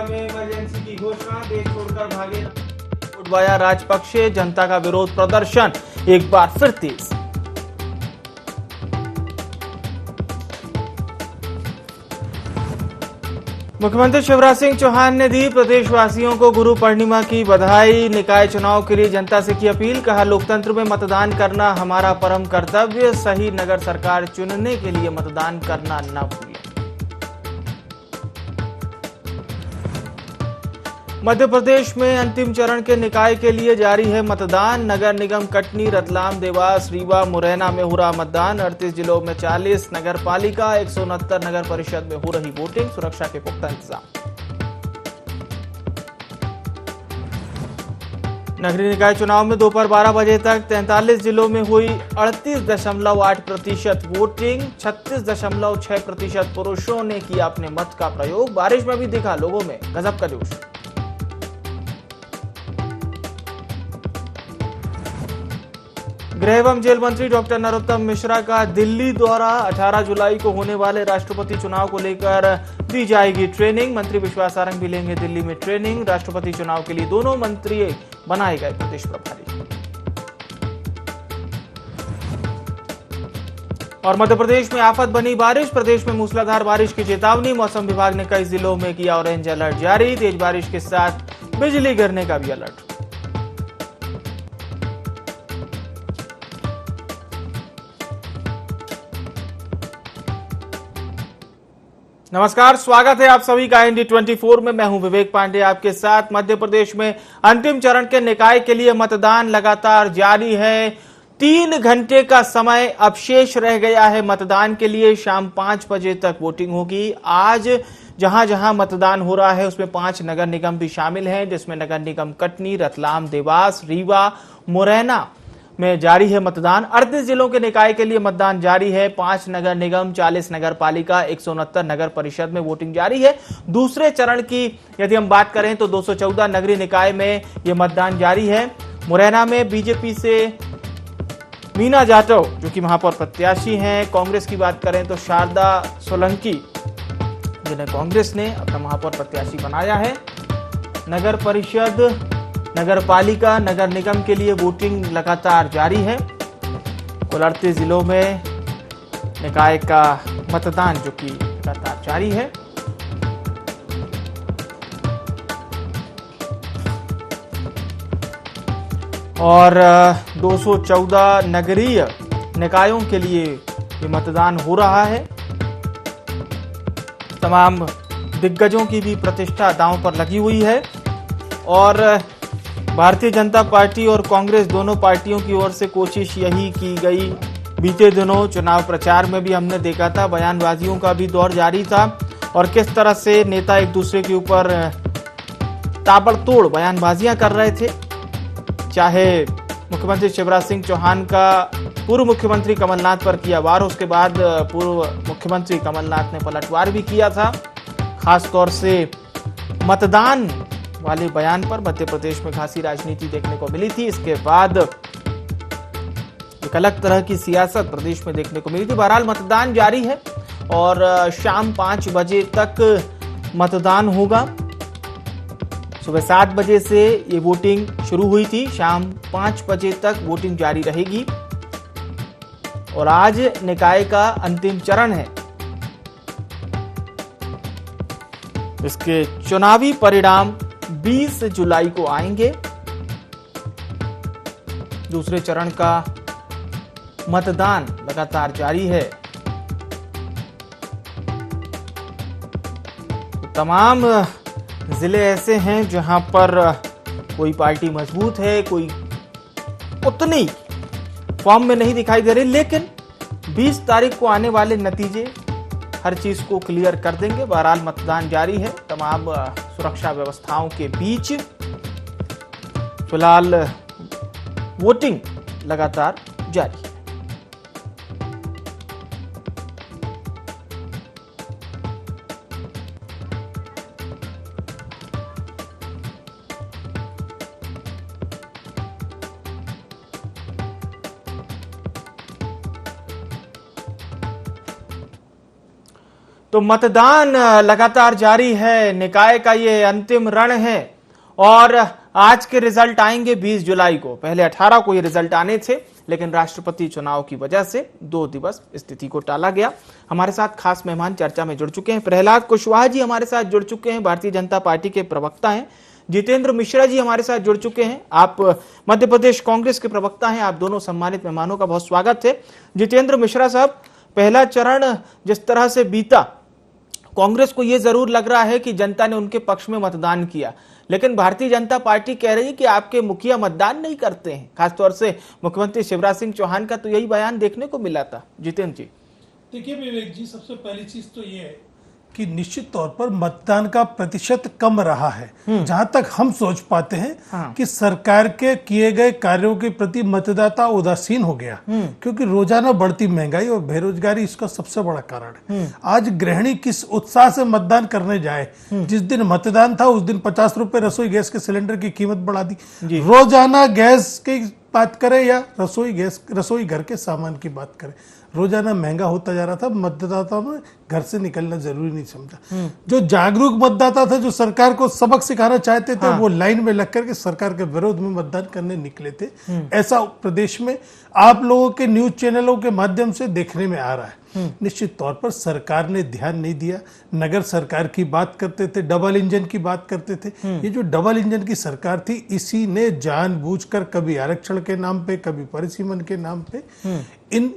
त्रिपुरा में इमरजेंसी की घोषणा, देश छोड़कर भागे गोटाबाया राजपक्षे, जनता का विरोध प्रदर्शन एक बार फिर तेज। मुख्यमंत्री शिवराज सिंह चौहान ने दी प्रदेशवासियों को गुरु पूर्णिमा की बधाई। निकाय चुनाव के लिए जनता से की अपील, कहा लोकतंत्र में मतदान करना हमारा परम कर्तव्य, सही नगर सरकार चुनने के लिए मतदान करना न भूलें। मध्य प्रदेश में अंतिम चरण के निकाय के लिए जारी है मतदान। नगर निगम कटनी, रतलाम, देवास, रीवा, मुरैना में हो रहा मतदान। 38 जिलों में 40 नगर पालिका, 169 नगर परिषद में हो रही वोटिंग, सुरक्षा के पुख्ता इंतजाम। नगरीय निकाय चुनाव में दोपहर 12 बजे तक 43 जिलों में हुई 38.8% वोटिंग। 36.6% पुरुषों ने किया अपने मत का प्रयोग। बारिश में भी दिखा लोगों में गजब का जोश। गृह एवं जेल मंत्री डॉक्टर नरोत्तम मिश्रा का दिल्ली दौरा। 18 जुलाई को होने वाले राष्ट्रपति चुनाव को लेकर दी जाएगी ट्रेनिंग। मंत्री विश्वास सारंग भी लेंगे दिल्ली में ट्रेनिंग। राष्ट्रपति चुनाव के लिए दोनों मंत्री बनाए गए प्रदेश प्रभारी। और मध्य प्रदेश में आफत बनी बारिश। प्रदेश में मूसलाधार बारिश की चेतावनी। मौसम विभाग ने कई जिलों में किया ऑरेंज अलर्ट जारी। तेज बारिश के साथ बिजली गिरने का भी अलर्ट। नमस्कार, स्वागत है आप सभी का इंडी 24 में। मैं हूं विवेक पांडे आपके साथ। मध्य प्रदेश में अंतिम चरण के निकाय के लिए मतदान लगातार जारी है। 3 घंटे का समय अब शेष रह गया है मतदान के लिए। शाम 5 बजे तक वोटिंग होगी। आज जहां जहां मतदान हो रहा है उसमें 5 नगर निगम भी शामिल हैं, जिसमें नगर निगम कटनी, रतलाम, देवास, रीवा, मुरैना में जारी है मतदान। 38 जिलों के निकाय के लिए मतदान जारी है। 5 नगर निगम, 40 नगर पालिका, 169 नगर परिषद में वोटिंग जारी है। दूसरे चरण की यदि हम बात करें तो 214 नगरीय निकाय में यह मतदान जारी है। मुरैना में बीजेपी से मीना जाटव जो कि महापौर प्रत्याशी हैं। कांग्रेस की बात करें तो शारदा सोलंकी जिन्हें कांग्रेस ने अपना महापौर प्रत्याशी बनाया है। नगर परिषद, नगर पालिका, नगर निगम के लिए वोटिंग लगातार जारी है। कुल 38 जिलों में निकाय का मतदान जो कि लगातार जारी है। और 214 नगरीय निकायों के लिए ये मतदान हो रहा है। तमाम दिग्गजों की भी प्रतिष्ठा दांव पर लगी हुई है। और भारतीय जनता पार्टी और कांग्रेस दोनों पार्टियों की ओर से कोशिश यही की गई। बीते दिनों चुनाव प्रचार में भी हमने देखा था, बयानबाजियों का भी दौर जारी था और किस तरह से नेता एक दूसरे के ऊपर ताबड़तोड़ बयानबाजियां कर रहे थे। चाहे मुख्यमंत्री शिवराज सिंह चौहान का पूर्व मुख्यमंत्री कमलनाथ पर किया वार, उसके बाद पूर्व मुख्यमंत्री कमलनाथ ने पलटवार भी किया था। खासतौर से मतदान वाले बयान पर मध्य प्रदेश में खासी राजनीति देखने को मिली थी। इसके बाद एक अलग तरह की सियासत प्रदेश में देखने को मिली थी। बहरहाल मतदान जारी है और शाम 5 बजे तक मतदान होगा। सुबह 7 बजे से ये वोटिंग शुरू हुई थी। शाम 5 बजे तक वोटिंग जारी रहेगी। और आज निकाय का अंतिम चरण है। इसके चुनावी परिणाम 20 जुलाई को आएंगे। दूसरे चरण का मतदान लगातार जारी है। तो तमाम जिले ऐसे हैं जहां पर कोई पार्टी मजबूत है, कोई उतनी फॉर्म में नहीं दिखाई दे रही, लेकिन 20 तारीख को आने वाले नतीजे हर चीज को क्लियर कर देंगे। बहरहाल मतदान जारी है तमाम सुरक्षा व्यवस्थाओं के बीच। फिलहाल वोटिंग लगातार जारी है। तो मतदान लगातार जारी है, निकाय का ये अंतिम रण है और आज के रिजल्ट आएंगे 20 जुलाई को। पहले 18 को ये रिजल्ट आने थे, लेकिन राष्ट्रपति चुनाव की वजह से 2 दिवस स्थिति को टाला गया। हमारे साथ खास मेहमान चर्चा में जुड़ चुके हैं। प्रहलाद कुशवाहा जी हमारे साथ जुड़ चुके हैं, भारतीय जनता पार्टी के प्रवक्ता हैं। जितेंद्र मिश्रा जी हमारे साथ जुड़ चुके हैं, आप मध्य प्रदेश कांग्रेस के प्रवक्ता हैं। आप दोनों सम्मानित मेहमानों का बहुत स्वागत है। जितेंद्र मिश्रा साहब, पहला चरण जिस तरह से बीता, कांग्रेस को यह जरूर लग रहा है कि जनता ने उनके पक्ष में मतदान किया, लेकिन भारतीय जनता पार्टी कह रही है कि आपके मुखिया मतदान नहीं करते हैं। खासतौर से मुख्यमंत्री शिवराज सिंह चौहान का तो यही बयान देखने को मिला था। जितेंद्र जी, देखिए विवेक जी, सबसे पहली चीज तो ये है कि निश्चित तौर पर मतदान का प्रतिशत कम रहा है। जहां तक हम सोच पाते हैं कि सरकार के किए गए कार्यों के प्रति मतदाता उदासीन हो गया, क्योंकि रोजाना बढ़ती महंगाई और बेरोजगारी इसका सबसे बड़ा कारण है। आज गृहिणी किस उत्साह से मतदान करने जाए, जिस दिन मतदान था उस दिन 50 रुपए रसोई गैस के सिलेंडर की कीमत बढ़ा दी। रोजाना गैस की बात करें या रसोई घर के सामान की बात करें, रोजाना महंगा होता जा रहा था। मतदाताओं ने घर से निकलना जरूरी नहीं समझा। जो जागरूक मतदाता थे, जो सरकार को सबक सिखाना चाहते थे, वो लाइन में लग करके सरकार के विरोध में मतदान करने निकले थे। ऐसा प्रदेश में आप लोगों के न्यूज चैनलों के माध्यम से देखने में आ रहा है। निश्चित तौर पर सरकार ने ध्यान नहीं दिया। नगर सरकार की बात करते थे, डबल इंजन की बात करते थे। ये जो डबल इंजन की सरकार थी, इसी ने जानबूझकर कभी आरक्षण के नाम पे, कभी परिसीमन के नाम पे इन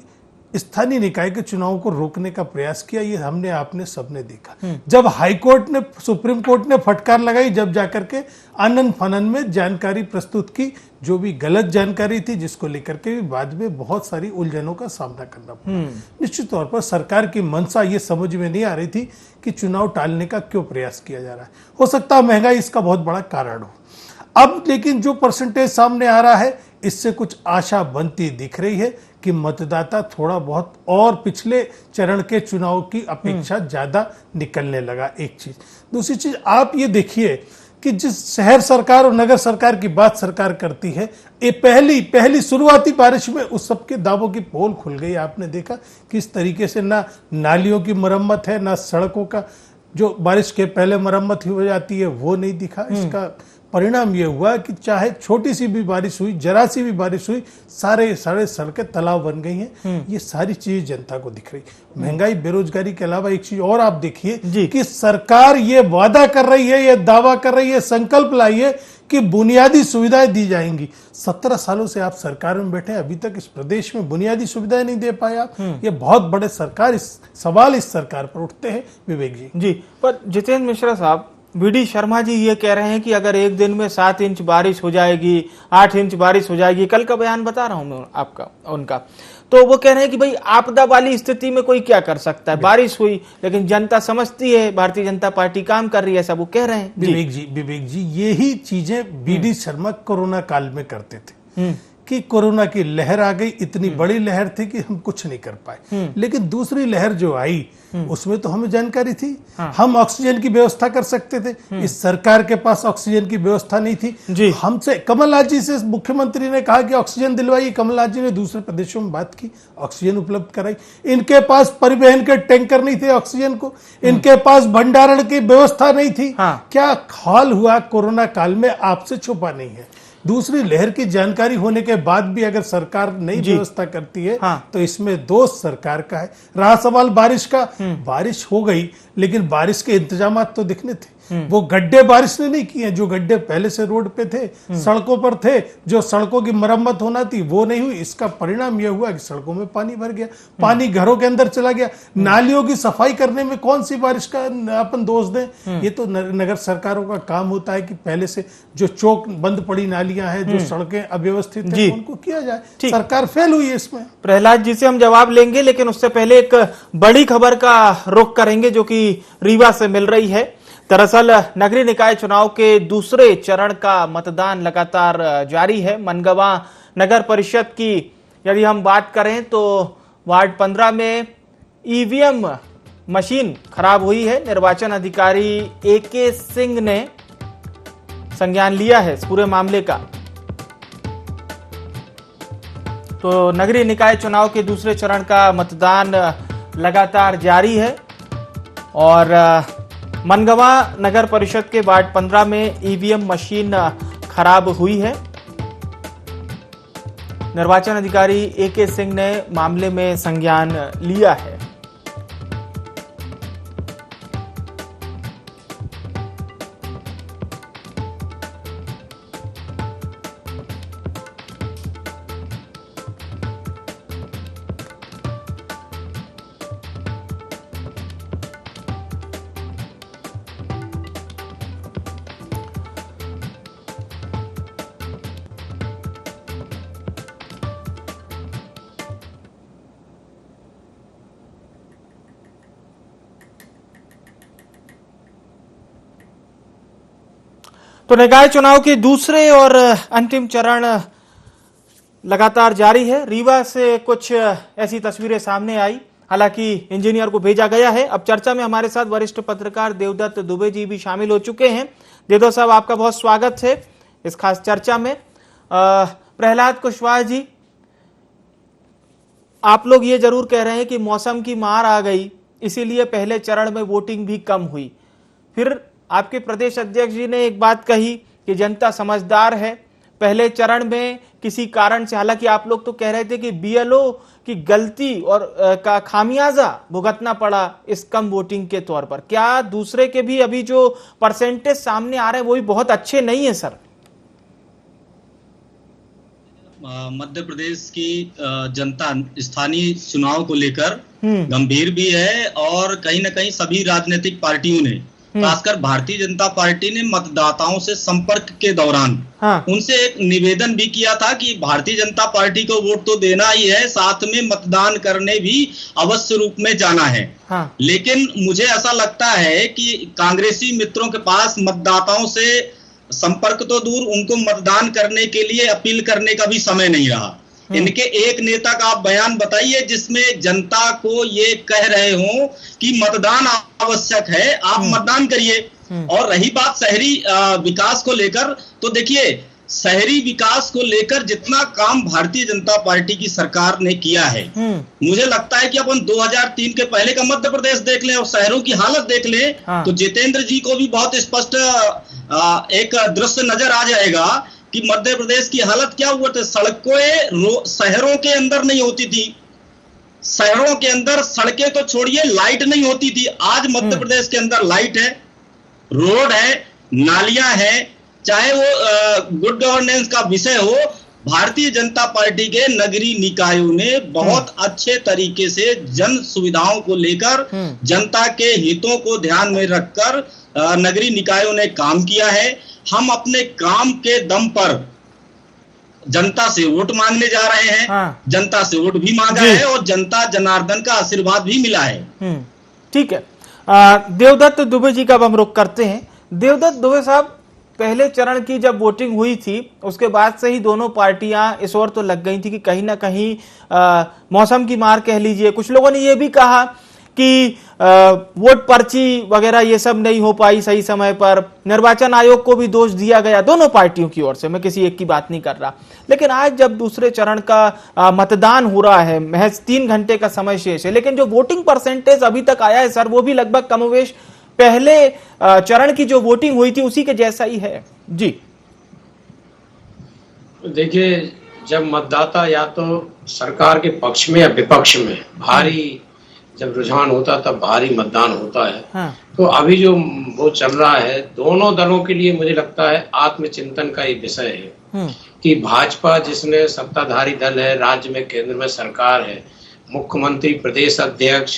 स्थानीय निकाय के चुनावों को रोकने का प्रयास किया। ये हमने आपने सबने देखा। जब हाईकोर्ट ने, सुप्रीम कोर्ट ने फटकार लगाई, जब जाकर के आनन फानन में जानकारी प्रस्तुत की, जो भी गलत जानकारी थी, जिसको लेकर के बाद में बहुत सारी उलझनों का सामना करना पड़ा। निश्चित तौर पर सरकार की मंशा ये समझ में नहीं आ रही थी कि चुनाव टालने का क्यों प्रयास किया जा रहा है। हो सकता है महंगाई इसका बहुत बड़ा कारण हो। अब लेकिन जो परसेंटेज सामने आ रहा है, इससे कुछ आशा बनती दिख रही है कि मतदाता थोड़ा बहुत और पिछले चरण के चुनाव की अपेक्षा ज्यादा निकलने लगा। एक चीज। दूसरी चीज, आप ये देखिए कि जिस शहर सरकार और नगर सरकार की बात सरकार करती है, ये पहली शुरुआती बारिश में उस सबके दावों की पोल खुल गई। आपने देखा किस तरीके से ना नालियों की मरम्मत है, ना सड़कों का जो बारिश के पहले मरम्मत हो जाती है वो नहीं दिखा। इसका परिणाम यह हुआ कि चाहे छोटी सी भी बारिश हुई, जरा सी भी बारिश हुई, सारे सड़कें तालाब बन गई हैं। ये सारी चीज जनता को दिख रही। महंगाई, बेरोजगारी के अलावा एक चीज और आप देखिए कि सरकार ये वादा कर रही है, ये दावा कर रही है, संकल्प लाई है कि बुनियादी सुविधाएं दी जाएंगी। 17 सालों से आप सरकार में बैठे, अभी तक इस प्रदेश में बुनियादी सुविधाएं नहीं दे पाए आप। ये बहुत बड़े सवाल इस सरकार पर उठते हैं विवेक जी। पर जितेंद्र मिश्रा साहब, वीडी शर्मा जी ये कह रहे हैं कि अगर एक दिन में 7 इंच बारिश हो जाएगी, 8 इंच बारिश हो जाएगी, कल का बयान बता रहा हूं मैं आपका उनका, तो वो कह रहे हैं कि भाई आपदा वाली स्थिति में कोई क्या कर सकता है। बारिश हुई, लेकिन जनता समझती है, भारतीय जनता पार्टी काम कर रही है, ऐसा वो कह रहे हैं। विवेक जी, यही चीजें वीडी शर्मा कोरोना काल में करते थे कि कोरोना की लहर आ गई, इतनी बड़ी लहर थी कि हम कुछ नहीं कर पाए। लेकिन दूसरी लहर जो आई, उसमें तो हमें जानकारी थी। हम ऑक्सीजन की व्यवस्था कर सकते थे। इस सरकार के पास ऑक्सीजन की व्यवस्था नहीं थी। हमसे कमलनाथ जी से मुख्यमंत्री ने कहा कि ऑक्सीजन दिलवाइए। कमलनाथ जी ने दूसरे प्रदेशों में बात की, ऑक्सीजन उपलब्ध कराई। इनके पास परिवहन के टैंकर नहीं थे ऑक्सीजन को, इनके पास भंडारण की व्यवस्था नहीं थी। क्या हाल हुआ कोरोना काल में, आपसे छुपा नहीं है। दूसरी लहर की जानकारी होने के बाद भी अगर सरकार नई व्यवस्था करती है, तो इसमें दोष सरकार का है। रहा सवाल बारिश का, बारिश हो गई, लेकिन बारिश के इंतजाम तो दिखने थे। वो गड्ढे बारिश ने नहीं किए, जो गड्ढे पहले से रोड पे थे, सड़कों पर थे, जो सड़कों की मरम्मत होना थी वो नहीं हुई। इसका परिणाम यह हुआ कि सड़कों में पानी भर गया, पानी घरों के अंदर चला गया। नालियों की सफाई करने में कौन सी बारिश का अपन दोष दें। ये तो नगर सरकारों का काम होता है कि पहले से जो चौक बंद पड़ी नालियां हैं, जो सड़कें अव्यवस्थित हैं, उनको किया जाए। सरकार फेल हुई है इसमें। प्रहलाद जी से हम जवाब लेंगे, लेकिन उससे पहले एक बड़ी खबर का रुख करेंगे जो कि रीवा से मिल रही है। दरअसल नगरीय निकाय चुनाव के दूसरे चरण का मतदान लगातार जारी है। मनगवा नगर परिषद की यदि हम बात करें तो वार्ड 15 में ईवीएम मशीन खराब हुई है। निर्वाचन अधिकारी AK सिंह ने संज्ञान लिया है इस पूरे मामले का। तो नगरीय निकाय चुनाव के दूसरे चरण का मतदान लगातार जारी है। और मनगवा नगर परिषद के वार्ड 15 में ईवीएम मशीन खराब हुई है। निर्वाचन अधिकारी AK सिंह ने मामले में संज्ञान लिया है। तो निकाय चुनाव के दूसरे और अंतिम चरण लगातार जारी है। रीवा से कुछ ऐसी तस्वीरें सामने आई, हालांकि इंजीनियर को भेजा गया है। अब चर्चा में हमारे साथ वरिष्ठ पत्रकार देवदत्त दुबे जी भी शामिल हो चुके हैं। देवदत्त साहब, आपका बहुत स्वागत है इस खास चर्चा में। प्रहलाद कुशवाहा जी, आप लोग ये जरूर कह रहे हैं कि मौसम की मार आ गई, इसीलिए पहले चरण में वोटिंग भी कम हुई। फिर आपके प्रदेश अध्यक्ष जी ने एक बात कही कि जनता समझदार है, पहले चरण में किसी कारण से, हालांकि आप लोग तो कह रहे थे कि BLO की गलती और का खामियाजा भुगतना पड़ा इस कम वोटिंग के तौर पर। क्या दूसरे के भी अभी जो परसेंटेज सामने आ रहे हैं वो भी बहुत अच्छे नहीं है सर? मध्य प्रदेश की जनता स्थानीय चुनाव को लेकर गंभीर भी है और कहीं ना कहीं सभी राजनीतिक पार्टियों ने, खासकर भारतीय जनता पार्टी ने मतदाताओं से संपर्क के दौरान उनसे एक निवेदन भी किया था कि भारतीय जनता पार्टी को वोट तो देना ही है, साथ में मतदान करने भी अवश्य रूप में जाना है। लेकिन मुझे ऐसा लगता है कि कांग्रेसी मित्रों के पास मतदाताओं से संपर्क तो दूर, उनको मतदान करने के लिए अपील करने का भी समय नहीं रहा। इनके एक नेता का आप बयान बताइए जिसमें जनता को ये कह रहे हो कि मतदान आवश्यक है, आप मतदान करिए। और रही बात शहरी विकास को लेकर, तो देखिए शहरी विकास को लेकर जितना काम भारतीय जनता पार्टी की सरकार ने किया है, मुझे लगता है कि अपन 2003 के पहले का मध्य प्रदेश देख लें और शहरों की हालत देख लें तो जितेंद्र जी को भी बहुत स्पष्ट एक दृश्य नजर आ जाएगा कि मध्य प्रदेश की हालत क्या हुआ था। सड़कों शहरों के अंदर नहीं होती थी, शहरों के अंदर सड़कें तो छोड़िए, लाइट नहीं होती थी। आज मध्य प्रदेश के अंदर लाइट है, रोड है, नालियां हैं, चाहे वो गुड गवर्नेंस का विषय हो। भारतीय जनता पार्टी के नगरीय निकायों ने बहुत अच्छे तरीके से जन सुविधाओं को लेकर, जनता के हितों को ध्यान में रखकर नगरीय निकायों ने काम किया है। हम अपने काम के दम पर जनता से वोट मांगने जा रहे हैं, जनता से वोट भी मांगा है और जनता जनार्दन का आशीर्वाद भी मिला है। ठीक है, देवदत्त दुबे जी का अब हम रुख करते हैं। देवदत्त दुबे साहब, पहले चरण की जब वोटिंग हुई थी उसके बाद से ही दोनों पार्टियां इस ओर तो लग गई थी कि कहीं ना कहीं मौसम की मार कह लीजिए। कुछ लोगों ने यह भी कहा कि वोट पर्ची वगैरह ये सब नहीं हो पाई सही समय पर, निर्वाचन आयोग को भी दोष दिया गया दोनों पार्टियों की ओर से, मैं किसी एक की बात नहीं कर रहा। लेकिन आज जब दूसरे चरण का मतदान हो रहा है, महज 3 घंटे का समय शेष है, लेकिन जो वोटिंग परसेंटेज अभी तक आया है सर, वो भी लगभग कमोवेश पहले चरण की जो वोटिंग हुई थी उसी के जैसा ही है। जी देखिए, जब मतदाता या तो सरकार के पक्ष में या विपक्ष में भारी जब रुझान होता तब भारी मतदान होता है। तो अभी जो वो चल रहा है दोनों दलों के लिए, मुझे लगता है आत्मचिंतन का ये विषय है कि भाजपा जिसने सत्ताधारी दल है, राज्य में केंद्र में सरकार है, मुख्यमंत्री, प्रदेश अध्यक्ष,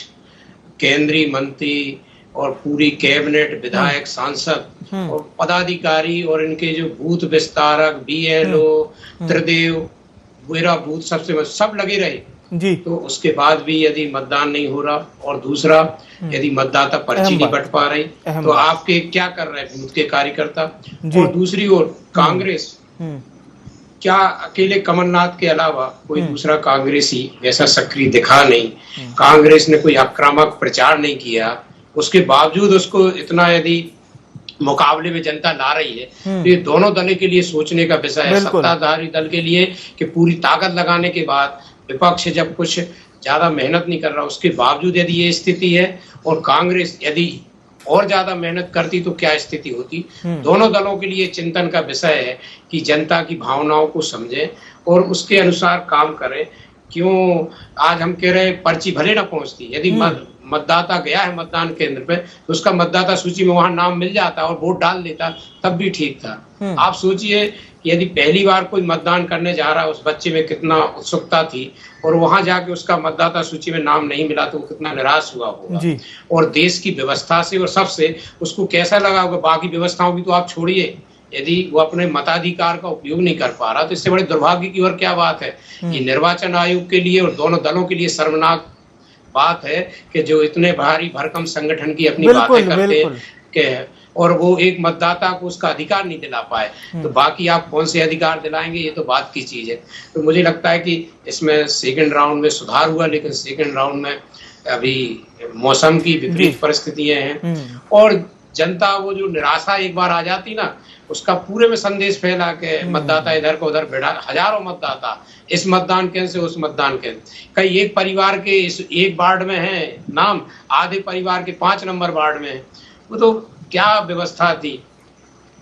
केंद्रीय मंत्री और पूरी कैबिनेट, विधायक, सांसद और पदाधिकारी और इनके जो बूथ विस्तारक, BLO, त्रिदेव, वेरा बूथ सबसे सब लगे रहे जी। तो उसके बाद भी यदि मतदान नहीं हो रहा और दूसरा यदि मतदाता पर्ची नहीं बट पा रही तो आपके क्या कर रहे हैं बूथ के कार्यकर्ता। और दूसरी ओर कांग्रेस, क्या अकेले कमलनाथ के अलावा कोई दूसरा कांग्रेसी वैसा सक्रिय दिखा नहीं, कांग्रेस ने कोई आक्रामक प्रचार नहीं किया, उसके बावजूद उसको इतना यदि मुकाबले में जनता ला रही है तो ये दोनों दलों के लिए सोचने का विषय है। सत्ताधारी दल के लिए कि पूरी ताकत लगाने के बाद विपक्ष जब कुछ ज्यादा मेहनत नहीं कर रहा, उसके बावजूद यदि ये स्थिति है और कांग्रेस यदि और ज्यादा मेहनत करती तो क्या स्थिति होती। दोनों दलों के लिए चिंतन का विषय है कि जनता की भावनाओं को समझें और उसके अनुसार काम करें। क्यों आज हम कह रहे हैं पर्ची भले ना पहुंचती, यदि मतदाता गया है मतदान केंद्र पे तो उसका मतदाता सूची में वहां नाम मिल जाता और वोट डाल देता, तब भी ठीक था। आप सोचिए कि यदि पहली बार कोई मतदान करने जा रहा है, उस बच्चे में कितना उत्सुकता थी और वहां जाके उसका मतदाता सूची में नाम नहीं मिला तो वो कितना निराश हुआ होगा। और देश की व्यवस्था से और सबसे उसको कैसा लगा होगा। बाकी व्यवस्थाओं की तो आप छोड़िए, यदि वो अपने मताधिकार का उपयोग नहीं कर पा रहा तो इससे बड़े दुर्भाग्य की और क्या बात है। कि निर्वाचन आयोग के लिए और दोनों दलों के लिए शर्मनाक बात है कि जो इतने भारी भरकम संगठन की अपनी बातें करते हैं और वो एक मतदाता को उसका अधिकार नहीं दिला पाए, तो बाकी आप कौन से अधिकार दिलाएंगे, ये तो बात की चीज है। तो मुझे लगता है कि इसमें सेकंड राउंड में सुधार हुआ, लेकिन सेकंड राउंड में अभी मौसम की विपरीत परिस्थितियां हैं और जनता वो जो निराशा एक बार आ जाती ना, उसका पूरे में संदेश फैला के मतदाता इधर को उधर बैठा, हजारों मतदाता इस मतदान केंद्र से उस मतदान केंद्र, कई एक परिवार के इस एक वार्ड में है नाम, आधे परिवार के 5 नंबर वार्ड में है। वो तो क्या व्यवस्था थी।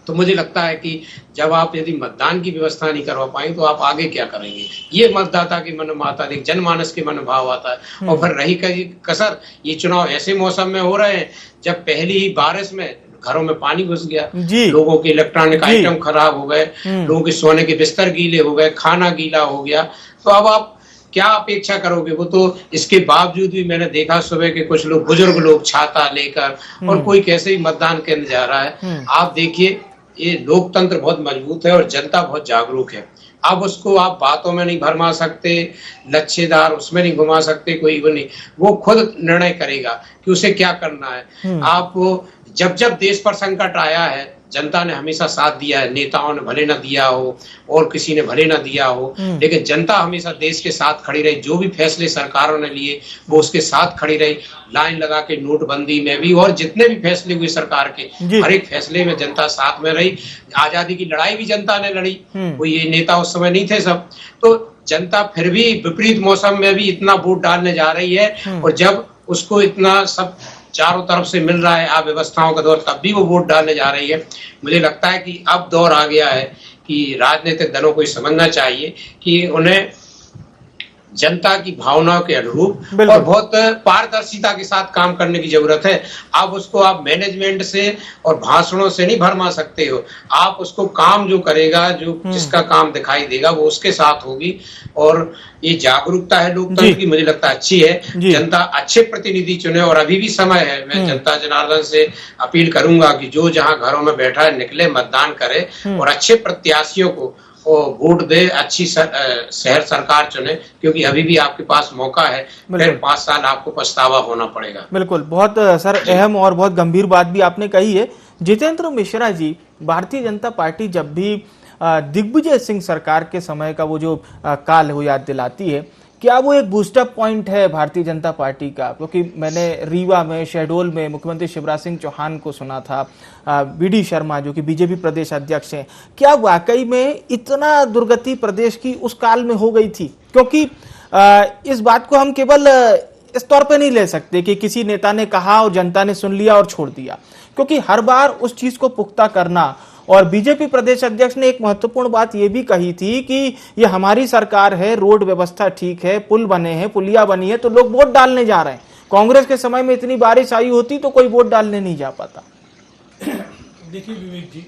तो मुझे लगता है कि जब आप यदि मतदान की व्यवस्था नहीं करवा पाएंगे तो आप आगे क्या करेंगे। ये मतदाता के मन में आता है, जनमानस के मन में भाव आता है। और फिर रही कसर, ये चुनाव ऐसे मौसम में हो रहे हैं जब पहली ही बारिश में घरों में पानी घुस गया, लोगों के इलेक्ट्रॉनिक आइटम खराब हो गए, लोगों के सोने के बिस्तर गीले हो गए, खाना गीला हो गया। तो अब आप क्या अपेक्षा करोगे। वो तो इसके बावजूद भी मैंने देखा सुबह के कुछ लोग, बुजुर्ग लोग छाता लेकर और कोई कैसे ही मतदान केंद्र जा रहा है। आप देखिए ये लोकतंत्र बहुत मजबूत है और जनता बहुत जागरूक है। अब उसको आप बातों में नहीं भरमा सकते, लच्छेदार उसमें नहीं घुमा सकते, कोई वो नहीं, वो खुद निर्णय करेगा कि उसे क्या करना है। आप जब जब देश पर संकट आया है, जनता ने हमेशा साथ दिया है, नेताओं ने भले ना दिया हो और किसी ने भले ना दिया हो, लेकिन जनता हमेशा देश के साथ खड़ी रही। जो भी फैसले सरकारों ने लिए वो उसके साथ खड़ी रही। लाइन लगा के नोटबंदी में भी और जितने भी फैसले हुए सरकार के, हर एक फैसले में जनता साथ में रही। आजादी की लड़ाई भी जनता ने लड़ी, वो ये नेता उस समय नहीं थे सब। तो जनता फिर भी विपरीत मौसम में भी इतना वोट डालने जा रही है और जब उसको इतना सब चारों तरफ से मिल रहा है अव्यवस्थाओं का दौर, तब भी वो वोट डालने जा रही है। मुझे लगता है कि अब दौर आ गया है कि राजनीतिक दलों को समझना चाहिए कि उन्हें जनता की भावनाओं के अनुरूप और बहुत पारदर्शिता के साथ काम करने की जरूरत है। अब उसको आप मैनेजमेंट से और भाषणों से नहीं भरमा सकते हो। आप उसको काम जो करेगा, जो जिसका काम दिखाई देगा वो उसके साथ होगी। और ये जागरूकता है लोकतंत्र की, मुझे लगता है अच्छी है। जनता अच्छे प्रतिनिधि चुने और अभी भी समय है। मैं जनता जनार्दन से अपील करूंगा कि जो जहां घरों में बैठा है निकले, मतदान करे और अच्छे प्रत्याशियों को वोट दे, अच्छी शहर सरकार चुने, क्योंकि अभी भी आपके पास मौका है। फिर 5 साल आपको पछतावा होना पड़ेगा। बिल्कुल, बहुत सर अहम और बहुत गंभीर बात भी आपने कही है। जितेंद्र मिश्रा जी, भारतीय जनता पार्टी जब भी दिग्विजय सिंह सरकार के समय का वो जो काल हो याद दिलाती है, क्या वो एक बूस्टअप पॉइंट है भारतीय जनता पार्टी का? क्योंकि मैंने रीवा में, शहडोल में मुख्यमंत्री शिवराज सिंह चौहान को सुना था, बीडी शर्मा जो कि बीजेपी प्रदेश अध्यक्ष हैं, क्या वाकई में इतना दुर्गति प्रदेश की उस काल में हो गई थी? क्योंकि इस बात को हम केवल इस तौर पे नहीं ले सकते कि किसी नेता ने कहा और जनता ने सुन लिया और छोड़ दिया, क्योंकि हर बार उस चीज को पुख्ता करना। और बीजेपी प्रदेश अध्यक्ष ने एक महत्वपूर्ण बात यह भी कही थी कि ये हमारी सरकार है, रोड व्यवस्था ठीक है, पुल बने हैं, पुलिया बनी है, तो लोग वोट डालने जा रहे हैं। कांग्रेस के समय में इतनी बारिश आई होती तो कोई वोट डालने नहीं जा पाता। देखिए विवेक जी,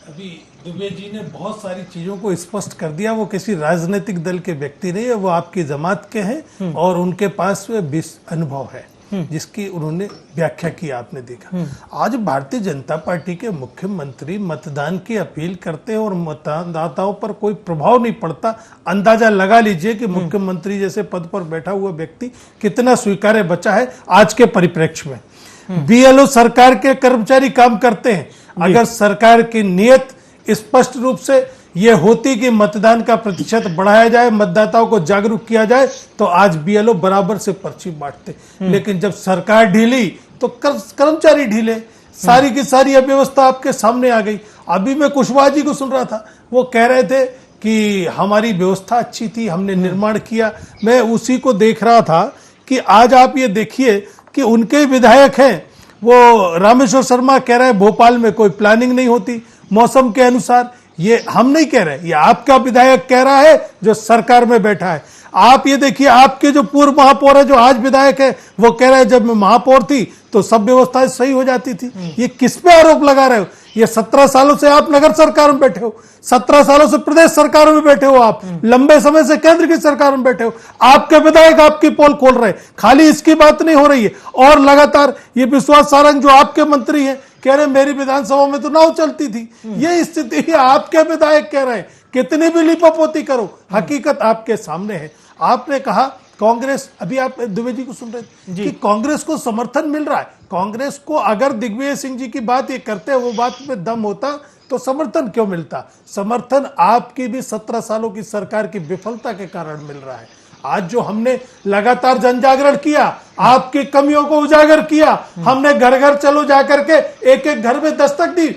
अभी दुबे जी ने बहुत सारी चीजों को स्पष्ट कर दिया। वो किसी राजनीतिक दल के व्यक्ति नहीं है, वो आपकी जमात के हैं और उनके पास अनुभव है जिसकी उन्होंने व्याख्या की, आपने देखा। आज भारतीय जनता पार्टी के मुख्यमंत्री मतदान की अपील करते हैं और मतदाताओं पर कोई प्रभाव नहीं पड़ता। अंदाजा लगा लीजिए कि मुख्यमंत्री जैसे पद पर बैठा हुआ व्यक्ति कितना स्वीकार्य बचा है आज के परिप्रेक्ष्य में। बीएलओ सरकार के कर्मचारी काम करते हैं। अगर सरकार की नियत स्पष्ट रूप से ये होती कि मतदान का प्रतिशत बढ़ाया जाए, मतदाताओं को जागरूक किया जाए, तो आज बीएलओ बराबर से पर्ची बांटते। लेकिन जब सरकार ढीली तो कर्मचारी ढीले, सारी की सारी अव्यवस्था आपके सामने आ गई। अभी मैं कुशवाहा जी को सुन रहा था, वो कह रहे थे कि हमारी व्यवस्था अच्छी थी, हमने निर्माण किया। मैं उसी को देख रहा था कि आज आप ये देखिए कि उनके विधायक हैं, वो रामेश्वर शर्मा कह रहे हैं भोपाल में कोई प्लानिंग नहीं होती मौसम के अनुसार। ये हम नहीं कह रहे, ये आपका विधायक कह रहा है जो सरकार में बैठा है। आप ये देखिए, आपके जो पूर्व महापौर है जो आज विधायक है, वो कह रहे हैं जब मैं महापौर थी तो सब व्यवस्थाएं सही हो जाती थी। ये किस पे आरोप लगा रहे हो? ये 17 सालों से आप नगर सरकार में बैठे हो, 17 सालों से प्रदेश सरकार में बैठे हो, आप लंबे समय से केंद्र की सरकार में बैठे हो, आपके विधायक आपकी पोल खोल रहे हैं। खाली इसकी बात नहीं हो रही है, और लगातार ये विश्वास सारंग जो आपके मंत्री हैं कह रहे मेरी विधानसभा में तो नाव चलती थी। ये स्थिति है, आपके विधायक कह रहे हैं। कितनी भी लिपापोती करो, हकीकत आपके सामने है। आपने कहा कांग्रेस, अभी आप दुबे जी को सुन रहे थे कि कांग्रेस को समर्थन मिल रहा है। कांग्रेस को अगर दिग्विजय सिंह जी की बात ये करते हैं, वो बात में दम होता तो समर्थन क्यों मिलता? समर्थन आपकी भी 17 सालों की सरकार की विफलता के कारण मिल रहा है। आज जो हमने लगातार जन जागरण किया, आपकी कमियों को उजागर किया, हमने घर घर चलो जाकर के एक एक घर में दस्तक दी,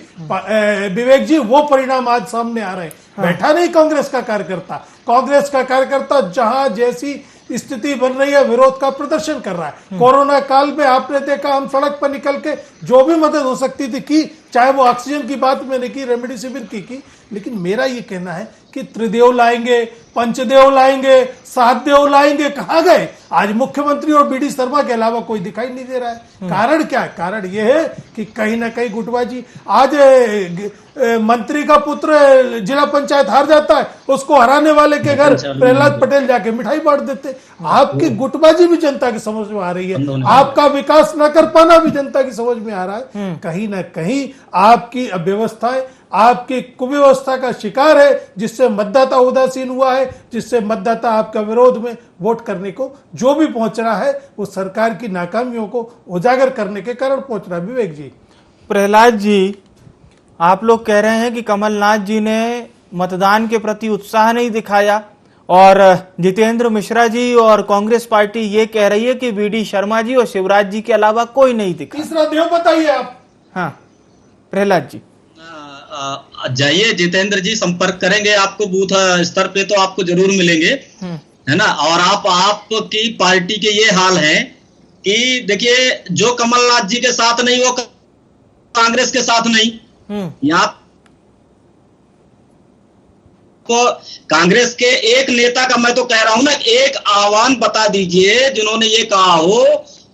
विवेक जी वो परिणाम आज सामने आ रहे हैं। बैठा नहीं कांग्रेस का कार्यकर्ता, कांग्रेस का कार्यकर्ता जहां जैसी स्थिति बन रही है विरोध का प्रदर्शन कर रहा है। कोरोना काल में आपने देखा हम सड़क पर निकल के जो भी मदद हो सकती थी की, चाहे वो ऑक्सीजन की बात मैंने की, रेमडेसिविर की। लेकिन मेरा ये कहना है कि त्रिदेव लाएंगे, पंचदेव लाएंगे, सात देव लाएंगे, कहां गए? आज मुख्यमंत्री और बीडी शर्मा के अलावा कोई दिखाई नहीं दे रहा है। कारण क्या है? कारण यह है कि कहीं ना कहीं गुटबाजी। आज मंत्री का पुत्र जिला पंचायत हार जाता है, उसको हराने वाले के घर प्रहलाद पटेल जाके मिठाई बांट देते। आपकी गुटबाजी भी जनता की समझ में आ रही है, आपका विकास न कर पाना भी जनता की समझ में आ रहा है। कहीं ना कहीं आपकी अव्यवस्थाएं, आपकी कुव्यवस्था का शिकार है, जिससे मतदाता उदासीन हुआ है, जिससे मतदाता आपका विरोध में वोट करने को जो भी पहुंच रहा है वो सरकार की नाकामियों को उजागर करने के कारण पहुंच रहा है। विवेक जी, प्रहलाद जी, आप लोग कह रहे हैं कि कमलनाथ जी ने मतदान के प्रति उत्साह नहीं दिखाया, और जितेंद्र मिश्रा जी और कांग्रेस पार्टी ये कह रही है कि वीडी शर्मा जी और शिवराज जी के अलावा कोई नहीं दिखा। तीसरा देव बताइए आप। हाँ प्रहलाद जी, जाइए जितेंद्र जी, संपर्क करेंगे आपको बूथ स्तर पे तो आपको जरूर मिलेंगे, है ना। और आपकी पार्टी के ये हाल है कि देखिए, जो कमलनाथ जी के साथ नहीं वो कांग्रेस के साथ नहीं। यहाँ को कांग्रेस के एक नेता का मैं तो कह रहा हूं ना, एक आह्वान बता दीजिए जिन्होंने ये कहा हो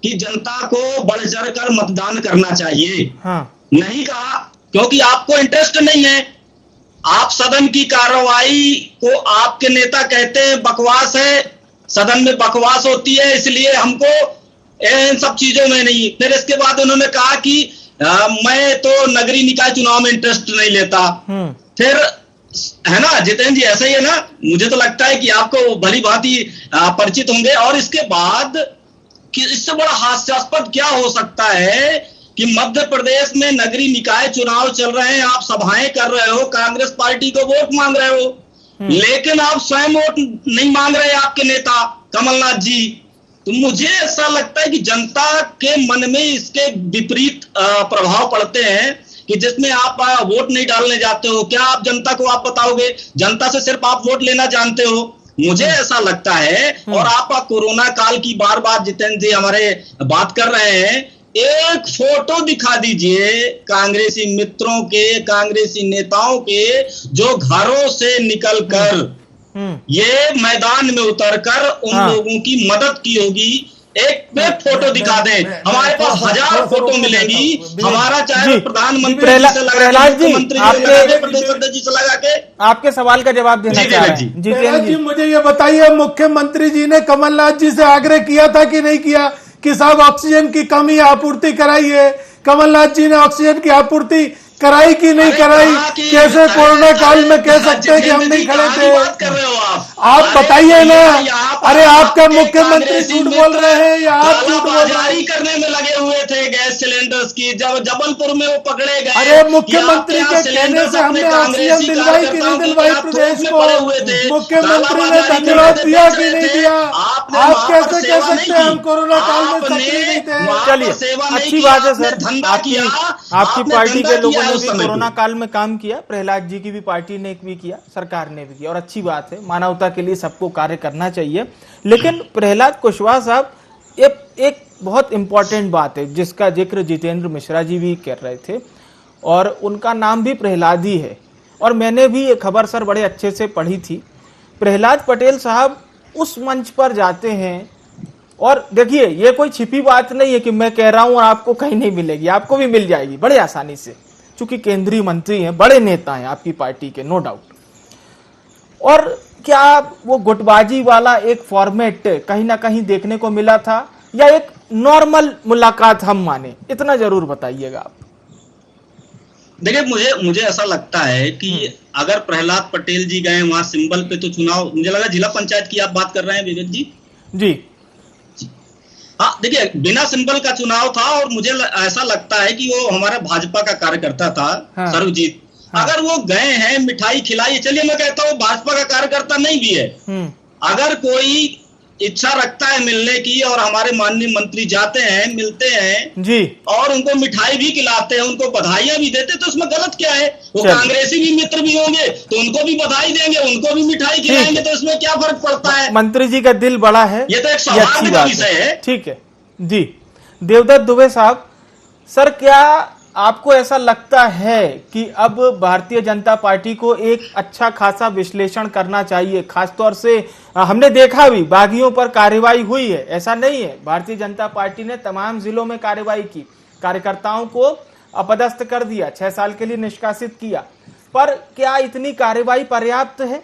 कि जनता को बढ़ चढ़ कर मतदान करना चाहिए। नहीं कहा, क्योंकि आपको इंटरेस्ट नहीं है। आप सदन की कार्रवाई को आपके नेता कहते हैं बकवास है, सदन में बकवास होती है, इसलिए हमको इन सब चीजों में नहीं। फिर इसके बाद उन्होंने कहा कि मैं तो नगरीय निकाय चुनाव में इंटरेस्ट नहीं लेता। फिर है ना जितेंद्र जी, ऐसा ही है ना, मुझे तो लगता है कि आपको भली भांति परिचित होंगे। और इसके बाद कि इससे बड़ा हास्यास्पद क्या हो सकता है कि मध्य प्रदेश में नगरीय निकाय चुनाव चल रहे हैं, आप सभाएं कर रहे हो, कांग्रेस पार्टी को वोट मांग रहे हो, लेकिन आप स्वयं वोट नहीं मांग रहे आपके नेता कमलनाथ जी। तो मुझे ऐसा लगता है कि जनता के मन में इसके विपरीत प्रभाव पड़ते हैं कि जिसमें आप वोट नहीं डालने जाते हो। क्या आप जनता को आप बताओगे? जनता से सिर्फ आप वोट लेना जानते हो, मुझे ऐसा लगता है। और आप कोरोना काल की बार बार जितेंद्र जी हमारे बात कर रहे हैं, एक फोटो दिखा दीजिए कांग्रेसी मित्रों के, कांग्रेसी नेताओं के जो घरों से निकलकर ये मैदान में उतरकर उन लोगों की मदद की होगी। एक पे फोटो दिखा दें, हमारे पास 1000 फोटो मिलेंगी। हमारा चाहे प्रधानमंत्री से लगा के, मुख्यमंत्री से लगा के, आपके सवाल का जवाब देना चाह रहे हैं जी। मुझे ये बताइए, मुख्यमंत्री जी ने कमलनाथ जी से आग्रह किया था कि नहीं किया कि साहब ऑक्सीजन की कमी आपूर्ति कराइए? कमलनाथ जी ने ऑक्सीजन की आपूर्ति कराई कि नहीं कराई? कैसे कोरोना काल में कह सकते हैं कि हम नहीं खड़े थे? आप बताइए ना। अरे आपका मुख्यमंत्री झूठ बोल रहे हैं या आप झूठ बोल रहे हैं? करने में लगे हुए थे गैस सिलेंडर्स की, जब जबलपुर में वो पकड़े गए। अरे मुख्यमंत्री के कहने से हमने ऑक्सीजन दिलवाई कि नहीं दिलवाई प्रदेश को? मुख्यमंत्री ने धन्यवाद दिया कि नहीं दिया? आप कैसे कह सकते हैं हम कोरोना काल में सक्रिय नहीं थे? चलिए, अच्छी बात है सर, आपकी पार्टी के लोगों ने भी कोरोना काल में काम किया, प्रहलाद जी की भी पार्टी ने भी किया, सरकार ने भी किया, और अच्छी बात है। मानवता के लिए सबको कार्य करना चाहिए। लेकिन प्रहलाद कुशवाहा साहब, एक बहुत इंपॉर्टेंट बात है जिसका जिक्र जितेंद्र मिश्रा जी भी कर रहे थे और उनका नाम भी प्रहलाद ही है। और मैंने भी ये खबर सर बड़े अच्छे से पढ़ी थी। प्रहलाद पटेल साहब उस मंच पर जाते हैं और देखिए ये कोई छिपी बात नहीं है कि मैं कह रहा हूं और आपको कहीं नहीं मिलेगी, आपको भी मिल जाएगी बड़े आसानी से, क्योंकि केंद्रीय मंत्री हैं, बड़े नेता हैं आपकी पार्टी के, नो डाउट। और क्या वो गुटबाजी वाला एक फॉर्मेट कहीं ना कहीं देखने को मिला था या एक नॉर्मल मुलाकात हम माने, इतना जरूर बताइएगा आप। देखिए मुझे ऐसा लगता है कि अगर प्रहलाद पटेल जी गए वहां सिंबल पे, तो चुनाव, मुझे लगा जिला पंचायत की आप बात कर रहे हैं विवेक जी। जी हाँ, देखिए बिना सिंबल का चुनाव था और मुझे ऐसा लगता है कि वो हमारा भाजपा का कार्यकर्ता था। हाँ। सर्वजीत, हाँ। अगर वो गए हैं, मिठाई खिलाई, चलिए मैं कहता हूँ भाजपा का कार्यकर्ता नहीं भी है, अगर कोई इच्छा रखता है मिलने की और हमारे माननीय मंत्री जाते हैं, मिलते हैं जी और उनको मिठाई भी खिलाते हैं, उनको बधाइयां भी देते, तो उसमें गलत क्या है? वो कांग्रेसी भी मित्र भी होंगे तो उनको भी बधाई देंगे, उनको भी मिठाई खिलाएंगे, तो इसमें क्या फर्क पड़ता है? मंत्री जी का दिल बड़ा है, ये तो एक सौहार्द का विषय है। ठीक है जी। देवदत्त दुबे साहब, सर क्या आपको ऐसा लगता है कि अब भारतीय जनता पार्टी को एक अच्छा खासा विश्लेषण करना चाहिए? खासतौर से हमने देखा भी बागियों पर कार्रवाई हुई है, ऐसा नहीं है, भारतीय जनता पार्टी ने तमाम जिलों में कार्रवाई की, कार्यकर्ताओं को अपदस्थ कर दिया, 6 साल के लिए निष्कासित किया, पर क्या इतनी कार्रवाई पर्याप्त है?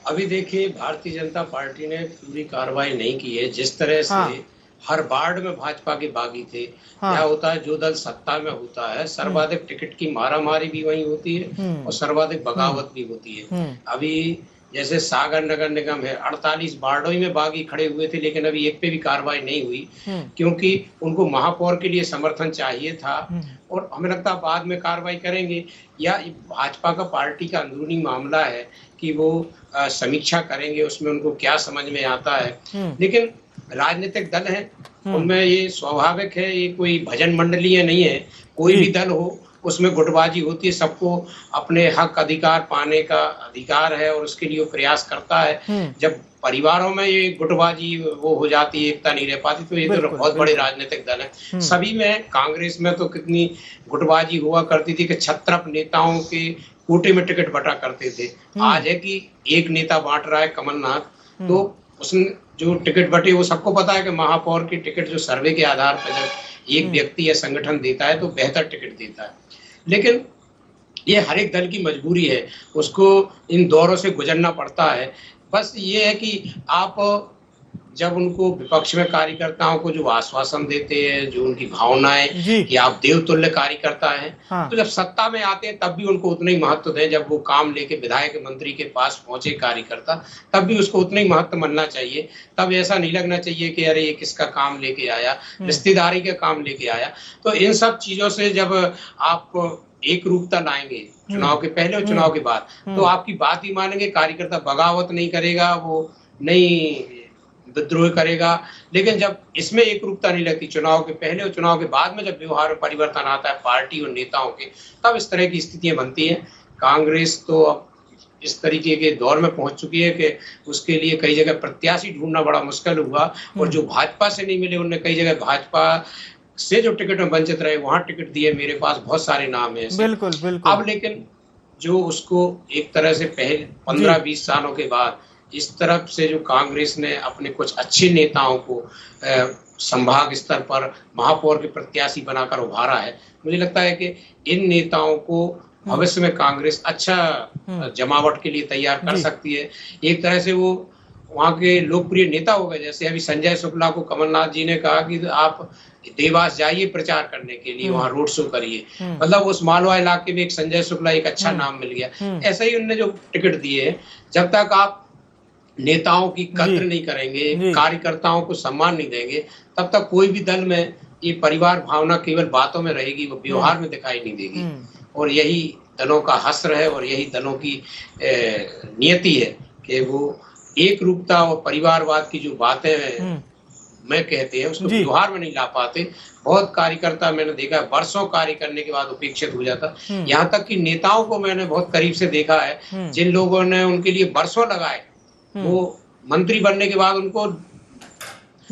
अभी देखिए, भारतीय जनता पार्टी ने पूरी कार्रवाई नहीं की है। जिस तरह से हर वार्ड में भाजपा के बागी थे, क्या होता है, जो दल सत्ता में होता है सर्वाधिक टिकट की मारामारी भी वही होती है और सर्वाधिक बगावत भी होती है। अभी जैसे सागर नगर निगम है, 48 वार्डों में बागी खड़े हुए थे, लेकिन अभी एक पे भी कार्रवाई नहीं हुई, क्योंकि उनको महापौर के लिए समर्थन चाहिए था और हमें लगता है बाद में कार्रवाई करेंगे, या भाजपा का पार्टी का अंदरूनी मामला है कि वो समीक्षा करेंगे, उसमें उनको क्या समझ में आता है। लेकिन राजनीतिक दल हैं, उनमें ये स्वाभाविक है, ये कोई भजन मंडली नहीं है, कोई भी दल हो उसमें गुटबाजी होती है, सबको अपने हक अधिकार पाने का अधिकार है और उसके लिए वो प्रयास करता है। जब परिवारों में ये गुटबाजी वो हो जाती है, एकता नहीं रह पाती, तो ये तो बहुत बड़े राजनीतिक दल है। सभी में, कांग्रेस में तो कितनी गुटबाजी हुआ करती थी कि छत्रप नेताओं के कोटे में टिकट बटा करते थे। आज है कि एक नेता बांट रहा है, कमलनाथ, तो उसने जो टिकट बटे, वो सबको पता है कि महापौर की टिकट जो सर्वे के आधार पर जब एक व्यक्ति या संगठन देता है तो बेहतर टिकट देता है। लेकिन ये हर एक दल की मजबूरी है, उसको इन दौरों से गुजरना पड़ता है। बस ये है कि आप जब उनको विपक्ष में कार्यकर्ताओं को जो आश्वासन देते हैं, जो उनकी भावनाएं कि आप देवतुल्य कार्यकर्ता हैं, तो जब सत्ता में आते हैं तब भी उनको उतना ही महत्व दें। जब वो काम लेके विधायक मंत्री के पास पहुंचे कार्यकर्ता, तब भी उसको उतना ही महत्व मिलना चाहिए। तब ऐसा नहीं लगना चाहिए कि अरे ये किसका काम लेके आया, रिश्तेदारी का काम लेके आया। तो इन सब चीजों से जब आप एक रूपता लाएंगे चुनाव के पहले और चुनाव के बाद, तो आपकी बात ही मानेंगे, कार्यकर्ता बगावत नहीं करेगा, वो नहीं विद्रोह करेगा। लेकिन जब इसमें एक रूपता नहीं लगती, चुनाव के पहले और चुनाव के बाद में जब व्यवहार में परिवर्तन आता है पार्टी और नेताओं के, तब इस तरह की स्थितियां बनती हैं। कांग्रेस तो अब इस तरीके के दौर में पहुंच चुकी है कि उसके लिए कई जगह प्रत्याशी ढूंढना बड़ा मुश्किल हुआ, और जो भाजपा से नहीं मिले उन्होंने कई जगह भाजपा से जो टिकट में वंचित रहे वहां टिकट दिए। मेरे पास बहुत सारे नाम है। बिल्कुल बिल्कुल। अब लेकिन जो उसको एक तरह से पहले 15-20 सालों के बाद इस तरफ से जो कांग्रेस ने अपने कुछ अच्छे नेताओं को संभाग स्तर पर महापौर के प्रत्याशी बनाकर उभारा है, मुझे लगता है कि इन नेताओं को भविष्य में कांग्रेस अच्छा जमावट के लिए तैयार कर सकती है। एक तरह से वो वहाँ के लोकप्रिय नेता हो गए। जैसे अभी संजय शुक्ला को कमलनाथ जी ने कहा कि आप देवास जाइए प्रचार करने के लिए, वहाँ रोड शो करिए, मतलब उस मालवा इलाके में एक संजय शुक्ला एक अच्छा नाम मिल गया। ऐसा ही उन्होंने जो टिकट दिए, जब तक आप नेताओं की कद्र नहीं करेंगे, कार्यकर्ताओं को सम्मान नहीं देंगे, तब तक कोई भी दल में ये परिवार भावना केवल बातों में रहेगी, वो व्यवहार में दिखाई नहीं देगी। और यही दलों का हस्र है और यही दलों की नियति है कि वो एक रूपता और परिवारवाद की जो बातें मैं कहते हैं उसको व्यवहार में नहीं ला पाते। बहुत कार्यकर्ता मैंने देखा है वर्षों कार्य करने के बाद उपेक्षित हो जाता। यहाँ तक कि नेताओं को मैंने बहुत करीब से देखा है, जिन लोगों ने उनके लिए वर्षों लगाए, वो मंत्री बनने के बाद उनको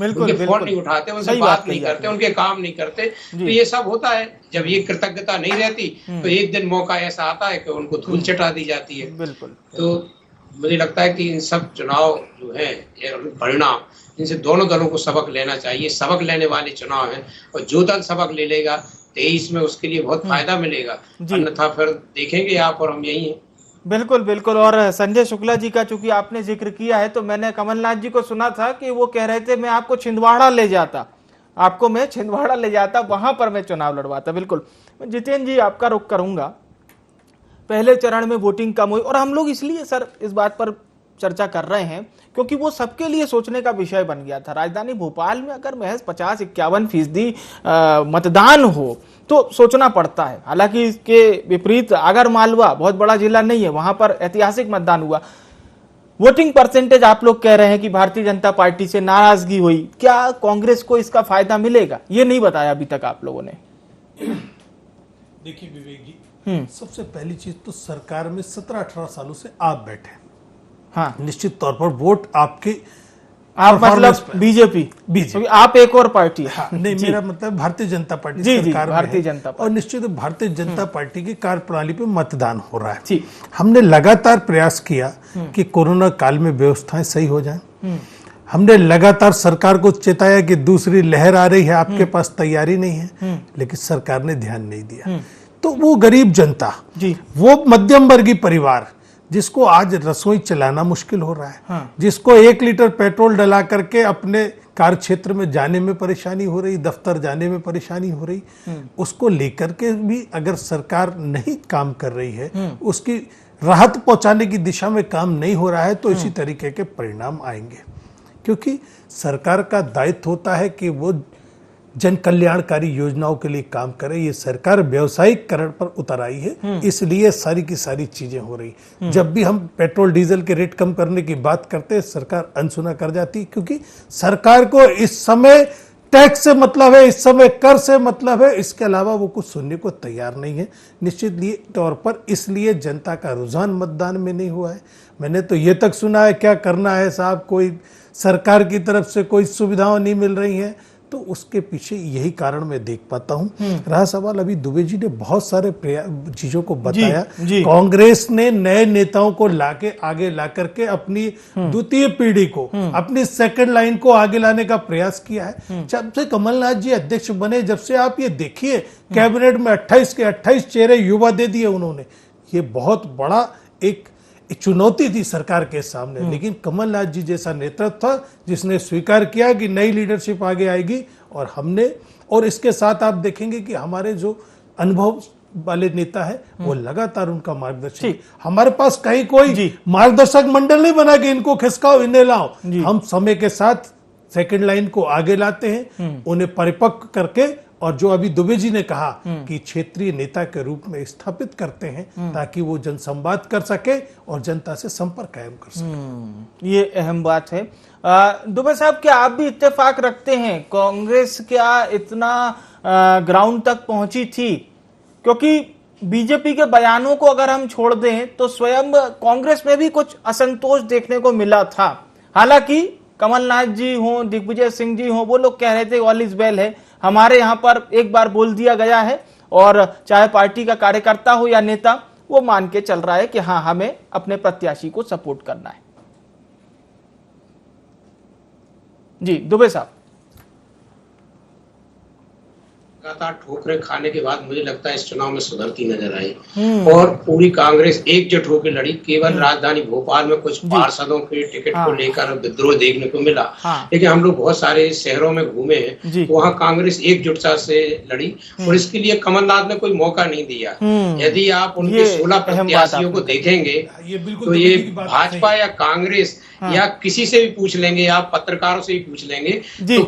बिल्कुल, उनके बिल्कुल। फोन नहीं उठाते, उनसे सही बात बात नहीं कही करते, आपने। उनके काम नहीं करते। तो ये सब होता है। जब ये कृतज्ञता नहीं रहती तो एक दिन मौका ऐसा आता है कि उनको धूल चटा दी जाती है। बिल्कुल। तो मुझे लगता है कि इन सब चुनाव जो है ये परिणाम, इनसे दोनों दलों को सबक लेना चाहिए। सबक लेने वाले चुनाव हैं और जो दल सबक ले लेगा 23 में उसके लिए बहुत फायदा मिलेगा। अन्यथा फिर देखेंगे आप और हम यही हैं। बिल्कुल बिल्कुल। और संजय शुक्ला जी का चूंकि आपने जिक्र किया है, तो मैंने कमलनाथ जी को सुना था कि वो कह रहे थे मैं आपको छिंदवाड़ा ले जाता, आपको मैं छिंदवाड़ा ले जाता, वहां पर मैं चुनाव लड़वाता। बिल्कुल। जितेंद्र जी, आपका रुख करूंगा। पहले चरण में वोटिंग कम हुई और हम लोग इसलिए सर इस बात पर चर्चा कर रहे हैं क्योंकि वो सबके लिए सोचने का विषय बन गया था। राजधानी भोपाल में अगर महज 50-51% मतदान हो तो सोचना पड़ता है। हालांकि इसके विपरीत आगर मालवा बहुत बड़ा जिला नहीं है, वहां पर ऐतिहासिक मतदान हुआ। वोटिंग परसेंटेज आप लोग कह रहे हैं कि भारतीय जनता पार्टी से नाराजगी हुई, क्या कांग्रेस को इसका फायदा मिलेगा? ये नहीं बताया अभी तक आप लोगों ने। देखिए विवेक जी, सबसे पहली चीज तो सरकार में 17-18 सालों से आप बैठे। हाँ, निश्चित तौर पर वोट आपके आप मतलब बीजेपी, आप एक और पार्टी है। हाँ, नहीं, मेरा मतलब भारतीय जनता पार्टी जी, सरकार में भारतीय है। जनता पार्टी। और निश्चित भारतीय जनता पार्टी की कार्यप्रणाली पे मतदान हो रहा है। जी। हमने लगातार प्रयास किया कि कोरोना काल में व्यवस्थाएं सही हो जाएं। हमने लगातार सरकार को चेताया कि दूसरी लहर आ रही है, आपके पास तैयारी नहीं है, लेकिन सरकार ने ध्यान नहीं दिया। तो वो गरीब जनता, जी, वो मध्यम वर्गीय परिवार जिसको आज रसोई चलाना मुश्किल हो रहा है, जिसको 1 लीटर पेट्रोल डला करके अपने कार्य क्षेत्र में जाने में परेशानी हो रही, दफ्तर जाने में परेशानी हो रही, उसको लेकर के भी अगर सरकार नहीं काम कर रही है, उसकी राहत पहुंचाने की दिशा में काम नहीं हो रहा है, तो इसी तरीके के परिणाम आएंगे। क्योंकि सरकार का दायित्व होता है कि वो जन कल्याणकारी योजनाओं के लिए काम करे। ये सरकार व्यावसायिकरण पर उतर आई है, इसलिए सारी की सारी चीजें हो रही। जब भी हम पेट्रोल डीजल के रेट कम करने की बात करते हैं, सरकार अनसुना कर जाती, क्योंकि सरकार को इस समय टैक्स से मतलब है, इस समय कर से मतलब है, इसके अलावा वो कुछ सुनने को तैयार नहीं है। निश्चित तौर पर इसलिए जनता का रुझान मतदान में नहीं हुआ है। मैंने तो ये तक सुना है, क्या करना है साहब, कोई सरकार की तरफ से कोई सुविधाएं नहीं मिल रही हैं, तो उसके पीछे यही कारण मैं देख पाता हूं। रहा सवाल, अभी दुबे जी ने बहुत सारे चीजों को बताया। जी। कांग्रेस ने नए नेताओं को लाके आगे ला करके अपनी द्वितीय पीढ़ी को, अपनी सेकंड लाइन को आगे लाने का प्रयास किया है। जब से कमलनाथ जी अध्यक्ष बने, जब से आप ये देखिए, कैबिनेट में 28 के 28 चेहरे युवा दे दिए उन्होंने। ये बहुत बड़ा एक चुनौती थी सरकार के सामने, लेकिन कमलनाथ जी जैसा नेतृत्व था जिसने स्वीकार किया कि नई लीडरशिप आगे आएगी। और हमने, और इसके साथ आप देखेंगे कि हमारे जो अनुभव वाले नेता है वो लगातार उनका मार्गदर्शन, हमारे पास कहीं कोई मार्गदर्शक मंडल नहीं बना कि इनको खिसकाओ, इन्हें लाओ। हम समय के साथ सेकंड लाइन को आगे लाते हैं, उन्हें परिपक्व करके, और जो अभी दुबे जी ने कहा कि क्षेत्रीय नेता के रूप में स्थापित करते हैं, ताकि वो जनसंवाद कर सके और जनता से संपर्क कायम कर सके। ये अहम बात है। दुबे साहब, क्या आप भी इत्तेफाक रखते हैं, कांग्रेस क्या इतना ग्राउंड तक पहुंची थी? क्योंकि बीजेपी के बयानों को अगर हम छोड़ दें तो स्वयं कांग्रेस में भी कुछ असंतोष देखने को मिला था। हालांकि कमलनाथ जी हों, दिग्विजय सिंह जी हों, वो लोग कह रहे थे ऑल इज वेल है, हमारे यहां पर एक बार बोल दिया गया है, और चाहे पार्टी का कार्यकर्ता हो या नेता, वो मान के चल रहा है कि हाँ, हमें अपने प्रत्याशी को सपोर्ट करना है। जी दुबे साहब। लगातार ठोकरें खाने के बाद मुझे लगता है इस चुनाव में सुधरती नजर आई, और पूरी कांग्रेस एकजुट होकर लड़ी। केवल राजधानी भोपाल में कुछ पार्षदों के टिकट को लेकर विद्रोह देखने को मिला, लेकिन हम लोग बहुत सारे शहरों में घूमे हैं, तो वहाँ कांग्रेस एकजुटता से लड़ी, और इसके लिए कमलनाथ ने कोई मौका नहीं दिया। यदि आप उनके 16 प्रत्याशियों को देखेंगे तो ये भाजपा या कांग्रेस या किसी से भी पूछ लेंगे, आप पत्रकारों से भी पूछ लेंगे, तो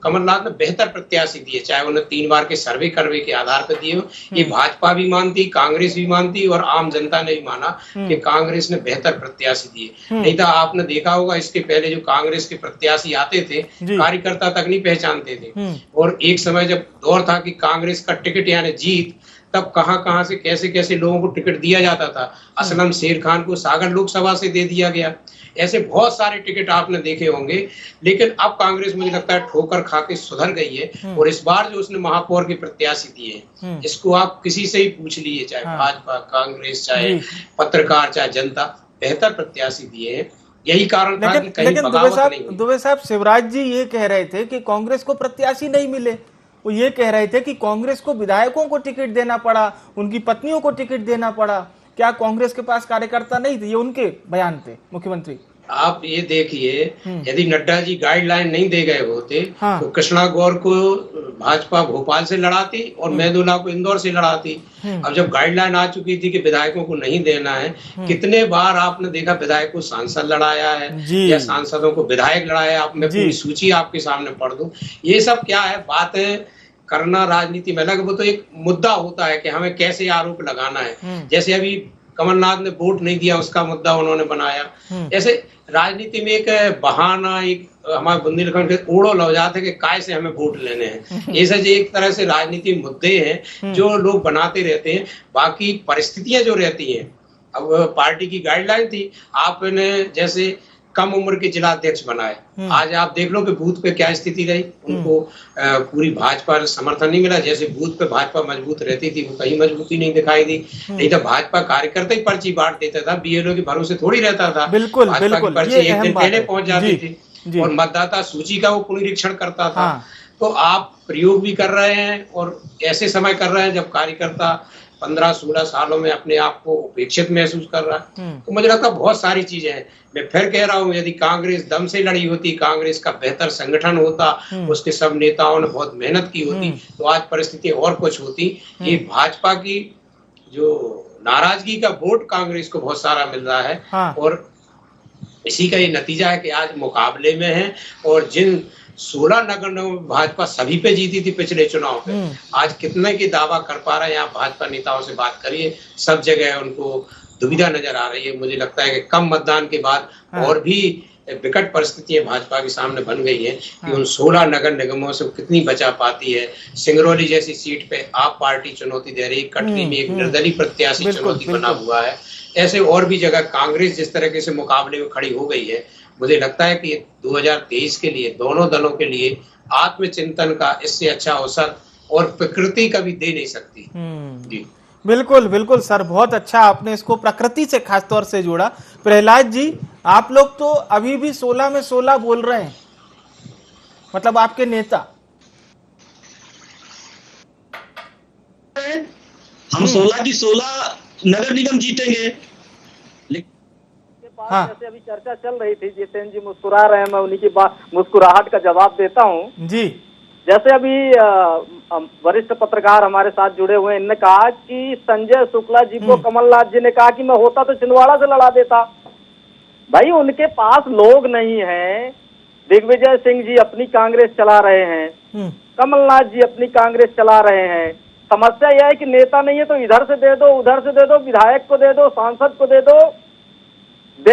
कमलनाथ ने बेहतर प्रत्याशी दिए, चाहे उन्हें 3 बार के सर्वे के आधार पर दिए। ये भाजपा भी मानती, कांग्रेस भी मानती, और आम जनता ने भी माना कि कांग्रेस ने बेहतर प्रत्याशी दिए। नहीं तो आपने देखा होगा, इसके पहले जो कांग्रेस के प्रत्याशी आते थे, कार्यकर्ता तक नहीं पहचानते थे, और एक समय जब दौर था कि कांग्रेस का टिकट यानी जीत तब कहां से कैसे कैसे लोगों को टिकट दिया जाता था। असलम शेर खान को सागर लोकसभा से दे दिया गया। ऐसे बहुत सारे टिकट आपने देखे होंगे। लेकिन अब कांग्रेस मुझे लगता है ठोकर खा के सुधर गई है। और इस बार जो उसने महापौर के प्रत्याशी दिए, इसको आप किसी से ही पूछ लीजिए, चाहे भाजपा, कांग्रेस, चाहे पत्रकार, चाहे जनता, बेहतर प्रत्याशी दिए हैं। यही कारण था कि कहीं बगावत नहीं हुई। दुबे साहब, शिवराज जी ये कह रहे थे कि कांग्रेस को प्रत्याशी नहीं मिले। वो ये कह रहे थे कि कांग्रेस को विधायकों को टिकट देना पड़ा, उनकी पत्नियों को टिकट देना पड़ा। क्या कांग्रेस के पास कार्यकर्ता नहीं थे? ये उनके बयान थे मुख्यमंत्री। आप ये देखिए, यदि नड्डा जी गाइडलाइन नहीं दे गए होते तो कृष्णा गौर को भाजपा भोपाल से लड़ाती और मेहदुल्ला को इंदौर से लड़ाती। अब जब गाइडलाइन आ चुकी थी कि विधायकों को नहीं देना है, कितने बार आपने देखा विधायक को सांसद लड़ाया है या सांसदों को विधायक लड़ाया। आप मैं पूरी सूची आपके सामने पढ़ दूं। ये सब क्या है, बातें करना राजनीति में अलग, वो तो एक मुद्दा होता है कि हमें कैसे आरोप लगाना है। जैसे अभी कमलनाथ ने वोट नहीं दिया, उसका मुद्दा उन्होंने बनाया। ऐसे राजनीति में एक बहाना, एक हमारे बुंदेलखंड के ओढ़ो लग जाते कि काय से हमें वोट लेने हैं। ये सच एक तरह से राजनीति मुद्दे हैं जो लोग बनाते रहते हैं। बाकी परिस्थितियां जो रहती हैं, अब पार्टी की गाइडलाइन थी, आपने जैसे कम उम्र के जिला अध्यक्ष बनाए। आज आप देख लो कि बूथ पे क्या स्थिति रही। उनको पूरी भाजपा समर्थन नहीं मिला। जैसे बूथ पे भाजपा मजबूत रहती थी, वो कहीं मजबूती नहीं दिखाई दी। नहीं तो भाजपा कार्यकर्ता ही पर्ची बांट देता था, बीएलओ के भरोसे थोड़ी रहता था। बिल्कुल, भाजपा की पर्ची एक दिन पहले पहुंच जाती थी और मतदाता सूची का वो पुनरीक्षण करता था। तो आप प्रयोग भी कर रहे हैं और ऐसे समय कर रहे हैं जब कार्यकर्ता 15-16 सालों में अपने आप को उपेक्षित महसूस कर रहा है। तो मुझे लगता है बहुत सारी चीजें हैं। मैं फिर कह रहा हूँ, यदि कांग्रेस दम से लड़ी होती, कांग्रेस का बेहतर संगठन होता, उसके सब नेताओं ने बहुत मेहनत की होती, तो आज परिस्थिति और कुछ होती। ये भाजपा की जो नाराजगी का वोट कांग्रेस को बहुत सारा मिल रहा है और इसी का ये नतीजा है कि आज मुकाबले में है। और जिन 16 नगर निगम भाजपा सभी पे जीती थी पिछले चुनाव पे, आज कितने की दावा कर पा रहे हैं? आप भाजपा नेताओं से बात करिए, सब जगह उनको दुविधा नजर आ रही है। मुझे लगता है कि कम मतदान के बाद और भी विकट परिस्थितियां भाजपा के सामने बन गई हैं कि उन 16 नगर निगमों से कितनी बचा पाती है। सिंगरौली जैसी सीट पे आप पार्टी चुनौती दे रही है, कटनी में एक निर्दलीय प्रत्याशी चुनौती बना हुआ है। ऐसे और भी जगह कांग्रेस जिस तरीके से मुकाबले में खड़ी हो गई है, मुझे लगता है कि 2023 के लिए दोनों दलों के लिए आत्मचिंतन का इससे अच्छा अवसर और प्रकृति कभी दे नहीं सकती। जी बिल्कुल बिल्कुल सर, बहुत अच्छा आपने इसको प्रकृति से खास तौर से जोड़ा। प्रहलाद जी, आप लोग तो अभी भी 16 में 16 बोल रहे हैं, मतलब आपके नेता। हम 16 की 16 नगर निगम जीतेंगे। जैसे अभी चर्चा चल रही थी, जितेंद्र जी मुस्कुरा रहे हैं, मैं उन्हीं की बात मुस्कुराहट का जवाब देता हूँ जी। जैसे अभी वरिष्ठ पत्रकार हमारे साथ जुड़े हुए हैं, इन्होंने कहा कि संजय शुक्ला जी को कमलनाथ जी ने कहा कि मैं होता तो छिंदवाड़ा से लड़ा देता। भाई उनके पास लोग नहीं हैं। दिग्विजय सिंह जी अपनी कांग्रेस चला रहे हैं, कमलनाथ जी अपनी कांग्रेस चला रहे हैं। समस्या यह है कि नेता नहीं है तो इधर से दे दो, उधर से दे दो, विधायक को दे दो, सांसद को दे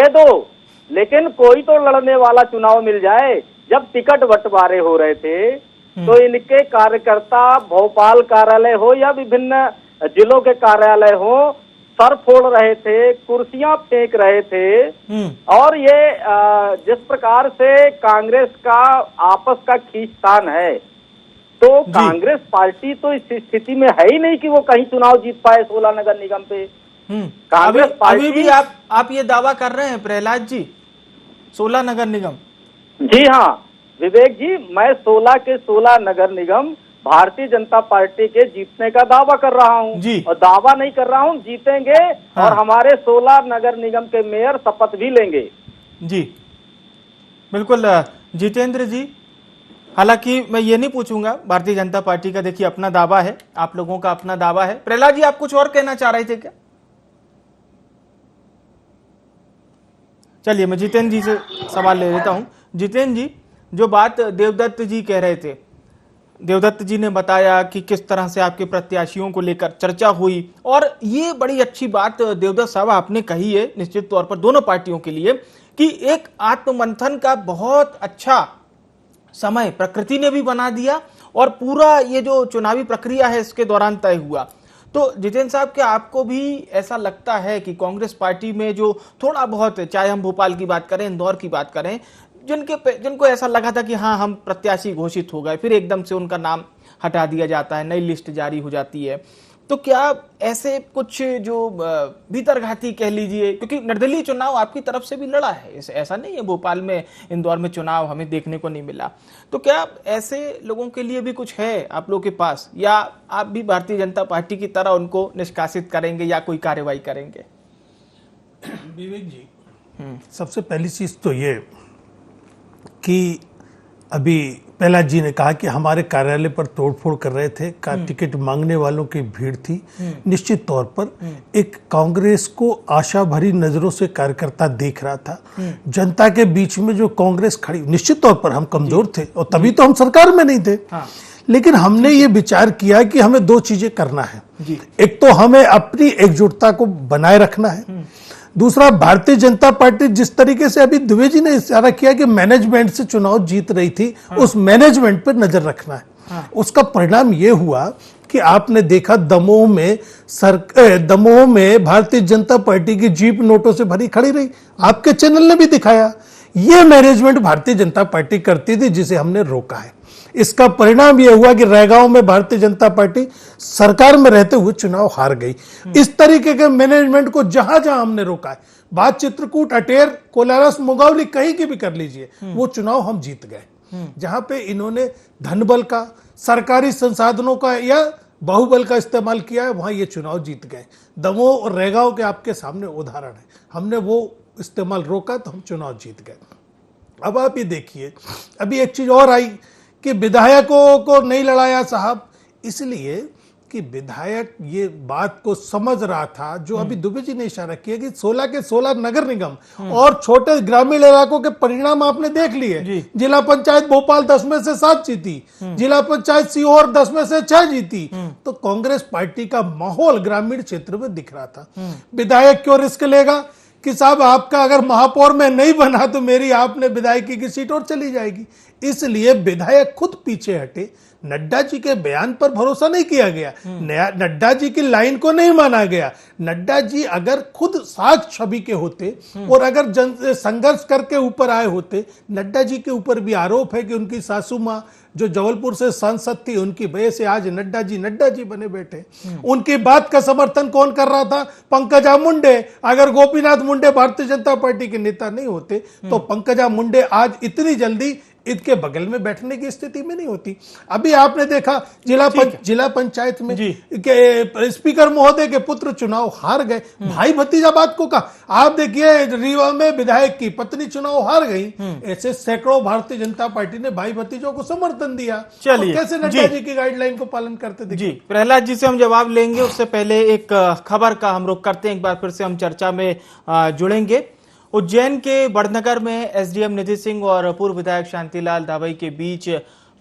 दो, लेकिन कोई तो लड़ने वाला चुनाव मिल जाए। जब टिकट बंटवारे हो रहे थे तो इनके कार्यकर्ता भोपाल कार्यालय हो या विभिन्न जिलों के कार्यालय हो, सर फोड़ रहे थे, कुर्सियां फेंक रहे थे। और ये जिस प्रकार से कांग्रेस का आपस का खींचतान है, तो कांग्रेस पार्टी तो इस स्थिति में है ही नहीं कि वो कहीं चुनाव जीत पाए 16 नगर निगम पे। कांग्रेस पार्टी अभी भी आप ये दावा कर रहे हैं प्रहलाद जी, 16 नगर निगम? जी हाँ विवेक जी, मैं 16 के 16 नगर निगम भारतीय जनता पार्टी के जीतने का दावा कर रहा हूँ। और दावा नहीं कर रहा हूँ, जीतेंगे। और हमारे 16 नगर निगम के मेयर शपथ भी लेंगे। जी बिल्कुल जितेंद्र जी, हालांकि मैं ये नहीं पूछूंगा, भारतीय जनता पार्टी का देखिए अपना दावा है, आप लोगों का अपना दावा है। प्रहलाद जी, आप कुछ और कहना चाह रहे थे क्या? चलिए मैं जितेंद्र जी से सवाल ले लेता हूं। जितेंद्र जी, जो बात देवदत्त जी कह रहे थे, देवदत्त जी ने बताया कि किस तरह से आपके प्रत्याशियों को लेकर चर्चा हुई, और ये बड़ी अच्छी बात देवदत्त साहब आपने कही है निश्चित तौर पर दोनों पार्टियों के लिए कि एक आत्ममंथन का बहुत अच्छा समय प्रकृति ने भी बना दिया और पूरा ये जो चुनावी प्रक्रिया है इसके दौरान तय हुआ। तो जितेंद्र साहब, क्या आपको भी ऐसा लगता है कि कांग्रेस पार्टी में जो थोड़ा बहुत, चाहे हम भोपाल की बात करें, इंदौर की बात करें, जिनको ऐसा लगा था कि हाँ हम प्रत्याशी घोषित हो गए, फिर एकदम से उनका नाम हटा दिया जाता है, नई लिस्ट जारी हो जाती है, तो क्या ऐसे कुछ जो भीतरघाती कह लीजिए, क्योंकि निर्दलीय चुनाव आपकी तरफ से भी लड़ा है, ऐसा नहीं है भोपाल में, इंदौर में चुनाव हमें देखने को नहीं मिला, तो क्या ऐसे लोगों के लिए भी कुछ है आप लोगों के पास, या आप भी भारतीय जनता पार्टी की तरह उनको निष्कासित करेंगे या कोई कार्रवाई करेंगे? विवेक जी, सबसे पहली चीज तो ये कि अभी प्रहलाद जी ने कहा कि हमारे कार्यालय पर तोड़फोड़ कर रहे थे, टिकट मांगने वालों की भीड़ थी। निश्चित तौर पर एक कांग्रेस को आशा भरी नजरों से कार्यकर्ता देख रहा था। जनता के बीच में जो कांग्रेस खड़ी, निश्चित तौर पर हम कमजोर थे और तभी तो हम सरकार में नहीं थे। लेकिन हमने ये विचार किया कि हमें दो चीजें करना है। एक तो हमें अपनी एकजुटता को बनाए रखना है, दूसरा भारतीय जनता पार्टी जिस तरीके से अभी दुबे जी ने इशारा किया कि मैनेजमेंट से चुनाव जीत रही थी, उस मैनेजमेंट पर नजर रखना है। उसका परिणाम यह हुआ कि आपने देखा दमोह में भारतीय जनता पार्टी की जीप नोटों से भरी खड़ी रही, आपके चैनल ने भी दिखाया। यह मैनेजमेंट भारतीय जनता पार्टी करती थी, जिसे हमने रोका है। इसका परिणाम यह हुआ कि रैगांव में भारतीय जनता पार्टी सरकार में रहते हुए चुनाव हार गई। इस तरीके के मैनेजमेंट को जहां जहां हमने रोका है, बात चित्रकूट, अटेर, कोलारस, मुंगावली कहीं की भी कर लीजिए, वो चुनाव हम जीत गए। जहां पे इन्होंने धन बल का, सरकारी संसाधनों का या बाहुबल का इस्तेमाल किया है, वहां ये चुनाव जीत गए। दमोह और रैगांव के आपके सामने उदाहरण है, हमने वो इस्तेमाल रोका तो हम चुनाव जीत गए। अब आप ये देखिए, अभी एक चीज और आई कि विधायकों को नहीं लड़ाया साहब, इसलिए कि विधायक ये बात को समझ रहा था, जो अभी दुबे जी ने इशारा किया कि 16 के 16 नगर निगम और छोटे ग्रामीण इलाकों के परिणाम आपने देख लिए। जिला पंचायत भोपाल 10 में से 7 जीती, जिला पंचायत सीहोर 10 में से 6 जीती। तो कांग्रेस पार्टी का माहौल ग्रामीण क्षेत्र में दिख रहा था। विधायक क्यों रिस्क लेगा कि साहब आपका अगर महापौर में नहीं बना तो मेरी आपने विधायकी की सीट और चली जाएगी। इसलिए विधायक खुद पीछे हटे, नड्डा जी के बयान पर भरोसा नहीं किया गया, नड्डा जी की लाइन को नहीं माना गया। नड्डा जी अगर खुद साख छवि के होते और अगर संघर्ष करके ऊपर आए होते, नड्डा जी के ऊपर भी आरोप है कि उनकी सासू माँ जो जबलपुर से सांसद थी, उनकी वजह से आज नड्डा जी बने बैठे। उनकी बात का समर्थन कौन कर रहा था? पंकजा मुंडे। अगर गोपीनाथ मुंडे भारतीय जनता पार्टी के नेता नहीं होते तो पंकजा मुंडे आज इतनी जल्दी इनके बगल में बैठने की स्थिति में नहीं होती। अभी आपने देखा जिला पंचायत में के स्पीकर महोदय के पुत्र चुनाव हार गए, भाई भतीजा बात को कहा। आप देखिए रीवा में विधायक की पत्नी चुनाव हार गई। ऐसे सैकड़ों भारतीय जनता पार्टी ने भाई भतीजों को समर्थन दिया। चलिए, कैसे नड्डा जी की गाइडलाइन को पालन करते थे। जी, प्रहलाद जी से हम जवाब लेंगे, उससे पहले एक खबर का हम रुख करते हैं, एक बार फिर से हम चर्चा में जुड़ेंगे। उज्जैन के बड़नगर में एसडीएम निधि सिंह और पूर्व विधायक शांतिलाल धाबई के बीच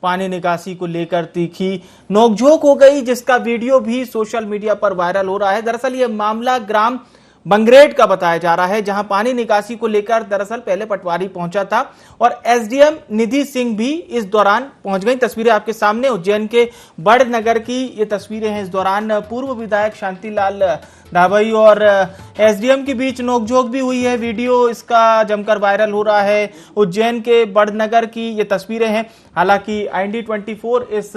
पानी निकासी को लेकर तीखी नोकझोंक हो गई, जिसका वीडियो भी सोशल मीडिया पर वायरल हो रहा है। दरअसल ये मामला ग्राम बंगरेट का बताया जा रहा है, जहां पानी निकासी को लेकर दरअसल पहले पटवारी पहुंचा था और एसडीएम निधि सिंह भी इस दौरान पहुंच गई। तस्वीरें आपके सामने उज्जैन के बड़नगर की ये तस्वीरें हैं। इस दौरान पूर्व विधायक शांतिलाल धाबई और एसडीएम के बीच नोकझोंक भी हुई है। वीडियो इसका जमकर वायरल हो रहा है। उज्जैन के बड़नगर की ये तस्वीरें हैं। हालांकि IND24 इस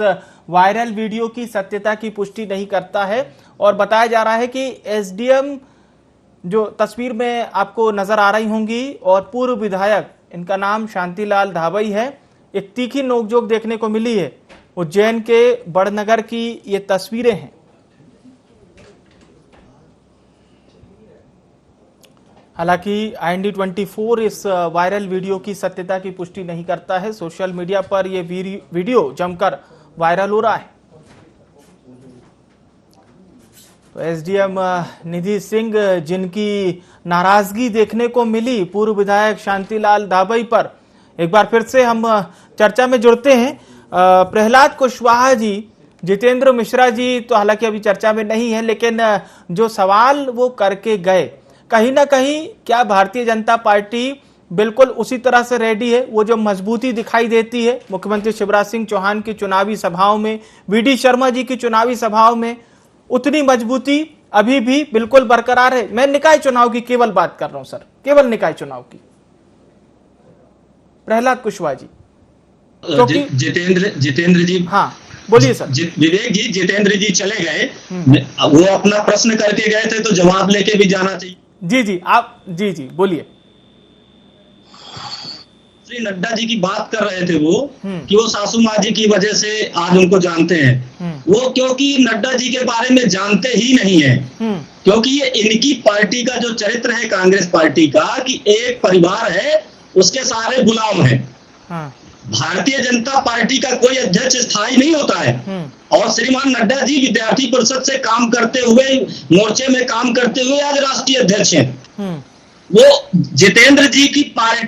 वायरल वीडियो की सत्यता की पुष्टि नहीं करता है और बताया जा रहा है कि एसडीएम जो तस्वीर में आपको नजर आ रही होंगी और पूर्व विधायक, इनका नाम शांतिलाल धाबई है। एक तीखी नोकझोंक देखने को मिली है। उज्जैन के बड़नगर की ये तस्वीरें हैं। हालांकि IND24 इस वायरल वीडियो की सत्यता की पुष्टि नहीं करता है। सोशल मीडिया पर यह वीडियो जमकर वायरल हो रहा है। तो एसडीएम निधि सिंह, जिनकी नाराजगी देखने को मिली पूर्व विधायक शांतिलाल धाबई पर, एक बार फिर से हम चर्चा में जुड़ते हैं। प्रहलाद कुशवाहा जी, जितेंद्र मिश्रा जी तो हालांकि अभी चर्चा में नहीं है, लेकिन जो सवाल वो करके गए, कहीं ना कहीं क्या भारतीय जनता पार्टी बिल्कुल उसी तरह से रेडी है? वो जो मजबूती दिखाई देती है मुख्यमंत्री शिवराज सिंह चौहान की चुनावी सभाओं में, वीडी शर्मा जी की चुनावी सभाओं में, उतनी मजबूती अभी भी बिल्कुल बरकरार है? मैं निकाय चुनाव की केवल बात कर रहा हूं सर, केवल निकाय चुनाव की। प्रहलाद कुशवाहा जी, जितेंद्र जी, हाँ बोलिए सर। विवेक जी, जितेंद्र जी चले गए, वो अपना प्रश्न करके गए थे तो जवाब लेके भी जाना चाहिए। जी आप जी बोलिए। श्री नड्डा जी की बात कर रहे थे वो, कि वो सासू माँ जी की वजह से आज उनको जानते हैं। वो क्योंकि नड्डा जी के बारे में जानते ही नहीं है, क्योंकि ये इनकी पार्टी का जो चरित्र है कांग्रेस पार्टी का, कि एक परिवार है, उसके सारे गुलाम हैं। भारतीय जनता पार्टी का कोई अध्यक्ष स्थायी नहीं होता है। और श्रीमान नड्डा जी विद्यार्थी परिषद से काम करते हुए, मोर्चे में काम करते हुए आज राष्ट्रीय अध्यक्ष हैं। वो जितेंद्र जी की पार्टी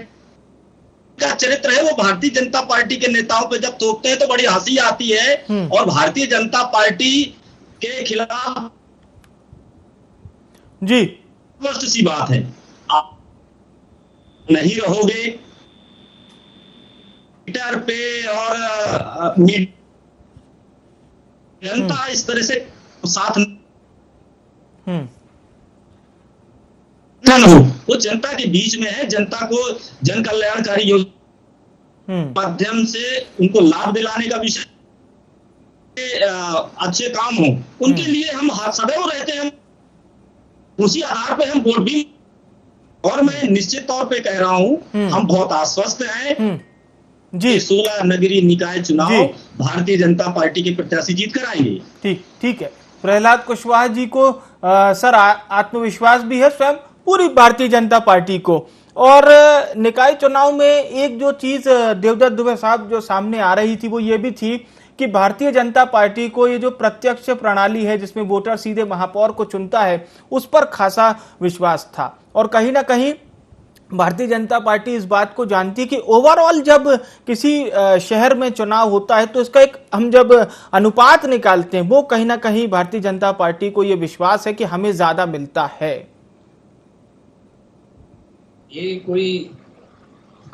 का चरित्र है, वो भारतीय जनता पार्टी के नेताओं पे जब थोपते हैं तो बड़ी हंसी आती है। और भारतीय जनता पार्टी के खिलाफ जी स्पष्ट सी बात है, आप नहीं रहोगे ट्विटर पे और जनता इस तरह से साथ हो, वो जनता के बीच में है। जनता को जन कल्याणकारी योजना माध्यम से उनको लाभ दिलाने का विषय, अच्छे काम हो, उनके लिए हम सदैव रहते हैं। उसी आधार पे हम वोट भी, और मैं निश्चित तौर पे कह रहा हूं, हम बहुत आश्वस्त हैं जी। 16 नगरीय निकाय चुनाव भारतीय जनता पार्टी के प्रत्याशी जीत कर आएंगे। ठीक है। प्रहलाद कुशवाहा जी को सर आत्मविश्वास भी है स्वयं पूरी भारतीय जनता पार्टी को। और निकाय चुनाव में एक जो चीज देवदत्त दुबे साहब जो सामने आ रही थी वो ये भी थी कि भारतीय जनता पार्टी को ये जो प्रत्यक्ष प्रणाली है जिसमें वोटर सीधे महापौर को चुनता है, उस पर खासा विश्वास था। और कहीं ना कहीं भारतीय जनता पार्टी इस बात को जानती है कि ओवरऑल जब किसी शहर में चुनाव होता है तो इसका एक हम जब अनुपात निकालते हैं, वो कहीं ना कहीं भारतीय जनता पार्टी को ये विश्वास है कि हमें ज्यादा मिलता है। ये कोई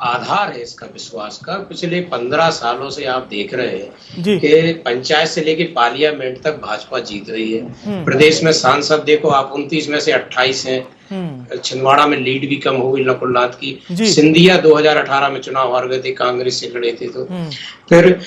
आधार है इसका विश्वास का। पिछले 15 सालों से आप देख रहे हैं कि पंचायत से लेके पार्लियामेंट तक भाजपा जीत रही है। प्रदेश में सांसद देखो आप 29 में से 28 हैं। छिंदवाड़ा में लीड भी कम हो गई नकुलनाथ की। सिंधिया 2018 में चुनाव हार गए थे, कांग्रेस से लड़े थे। तो फिर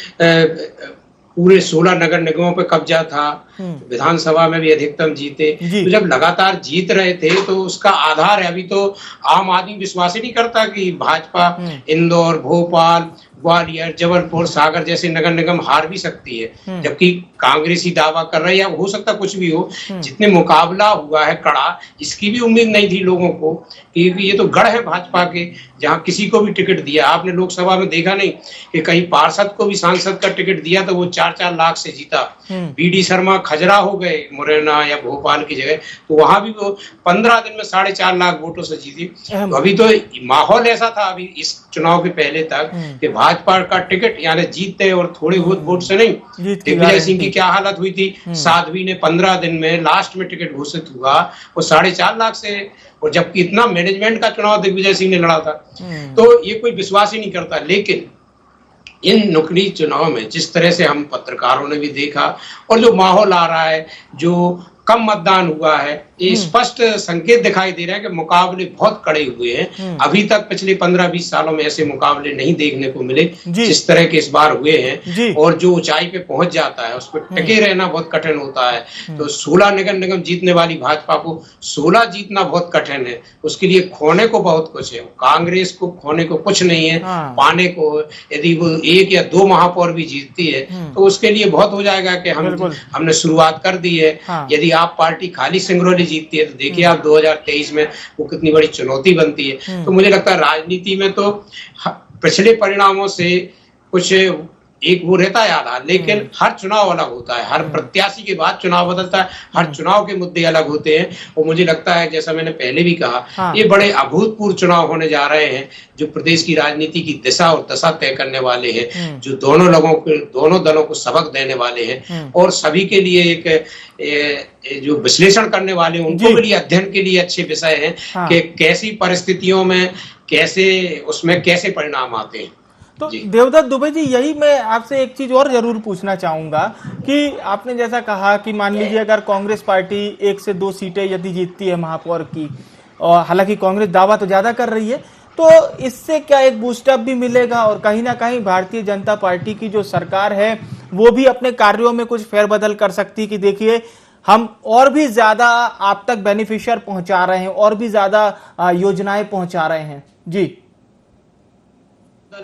पूरे 16 नगर निगमों पे कब्जा था, विधानसभा में भी अधिकतम जीते। तो जब लगातार जीत रहे थे तो उसका आधार है। अभी तो आम आदमी विश्वास ही नहीं करता कि भाजपा इंदौर, भोपाल, ग्वालियर, जबलपुर, सागर जैसे नगर निगम हार भी सकती है, जबकि कांग्रेस ही दावा कर रही है। हो सकता कुछ भी हो, जितने मुकाबला हुआ है कड़ा, इसकी भी उम्मीद नहीं थी लोगों को कि ये तो गढ़ है भाजपा के, जहां किसी को भी टिकट दिया। आपने लोकसभा में देखा नहीं कि कहीं पार्षद को भी सांसद का टिकट दिया तो वो 4-4 लाख से जीता। बीडी शर्मा खजरा हो गए मुरैना या भोपाल की जगह, तो वहां भी वो 15 दिन में 4.5 लाख वोटों से जीती। तो अभी तो माहौल ऐसा था अभी इस चुनाव के पहले तक कि भाजपा का टिकट यानी जीतते और थोड़े बहुत वोट से नहीं। दिग्विजय सिंह की क्या हालत हुई थी, साध्वी ने 15 दिन में लास्ट में टिकट घोषित हुआ वो 4.5 लाख से, और जबकि इतना मैनेजमेंट का चुनाव दिग्विजय सिंह ने लड़ा था। तो ये कोई विश्वास ही नहीं करता। लेकिन इन नुकड़ी चुनाव में जिस तरह से हम पत्रकारों ने भी देखा और जो माहौल आ रहा है, जो कम मतदान हुआ है, ये स्पष्ट संकेत दिखाई दे रहा है कि मुकाबले बहुत कड़े हुए हैं। अभी तक पिछले 15-20 सालों में ऐसे मुकाबले नहीं देखने को मिले जिस तरह के इस बार हुए हैं। और जो ऊंचाई पे पहुंच जाता है उस पर टिके रहना बहुत कठिन होता है। तो 16 नगर निगम जीतने वाली भाजपा को 16 जीतना बहुत कठिन है। उसके लिए खोने को बहुत कुछ है। कांग्रेस को खोने को कुछ नहीं है। पाने को यदि वो 1 या 2 महापौर भी जीतती है तो उसके लिए बहुत हो जाएगा कि हमने शुरुआत कर दी है। यदि आप पार्टी खाली सिंगरौली जीतती है तो देखिए आप 2023 में वो कितनी बड़ी चुनौती बनती है। तो मुझे लगता है राजनीति में तो पिछले परिणामों से कुछ एक वो रहता है आधार, लेकिन हर चुनाव अलग होता है। हर प्रत्याशी के बाद चुनाव बदलता है, हर चुनाव के मुद्दे अलग होते हैं। और मुझे लगता है जैसा मैंने पहले भी कहा, ये बड़े अभूतपूर्व चुनाव होने जा रहे हैं जो प्रदेश की राजनीति की दिशा और दशा तय करने वाले हैं, जो दोनों दलों को सबक देने वाले हैं और सभी के लिए एक जो विश्लेषण करने वाले हैं उनको भी अध्ययन के लिए अच्छे विषय हैं कि कैसी परिस्थितियों में कैसे उसमें कैसे परिणाम आते हैं। तो जी। देवदत्त दुबे जी, यही मैं आपसे एक चीज और जरूर पूछना चाहूंगा कि आपने जैसा कहा कि मान लीजिए अगर कांग्रेस पार्टी 1 से 2 सीटें यदि जीतती है महापौर की, और हालांकि कांग्रेस दावा तो ज्यादा कर रही है, तो इससे क्या एक बूस्टअप भी मिलेगा और कहीं ना कहीं भारतीय जनता पार्टी की जो सरकार है वो भी अपने कार्यों में कुछ फेरबदल कर सकती कि देखिए हम और भी ज्यादा आप तक बेनिफिशियर पहुंचा रहे हैं, और भी ज्यादा योजनाएं पहुंचा रहे हैं। जी,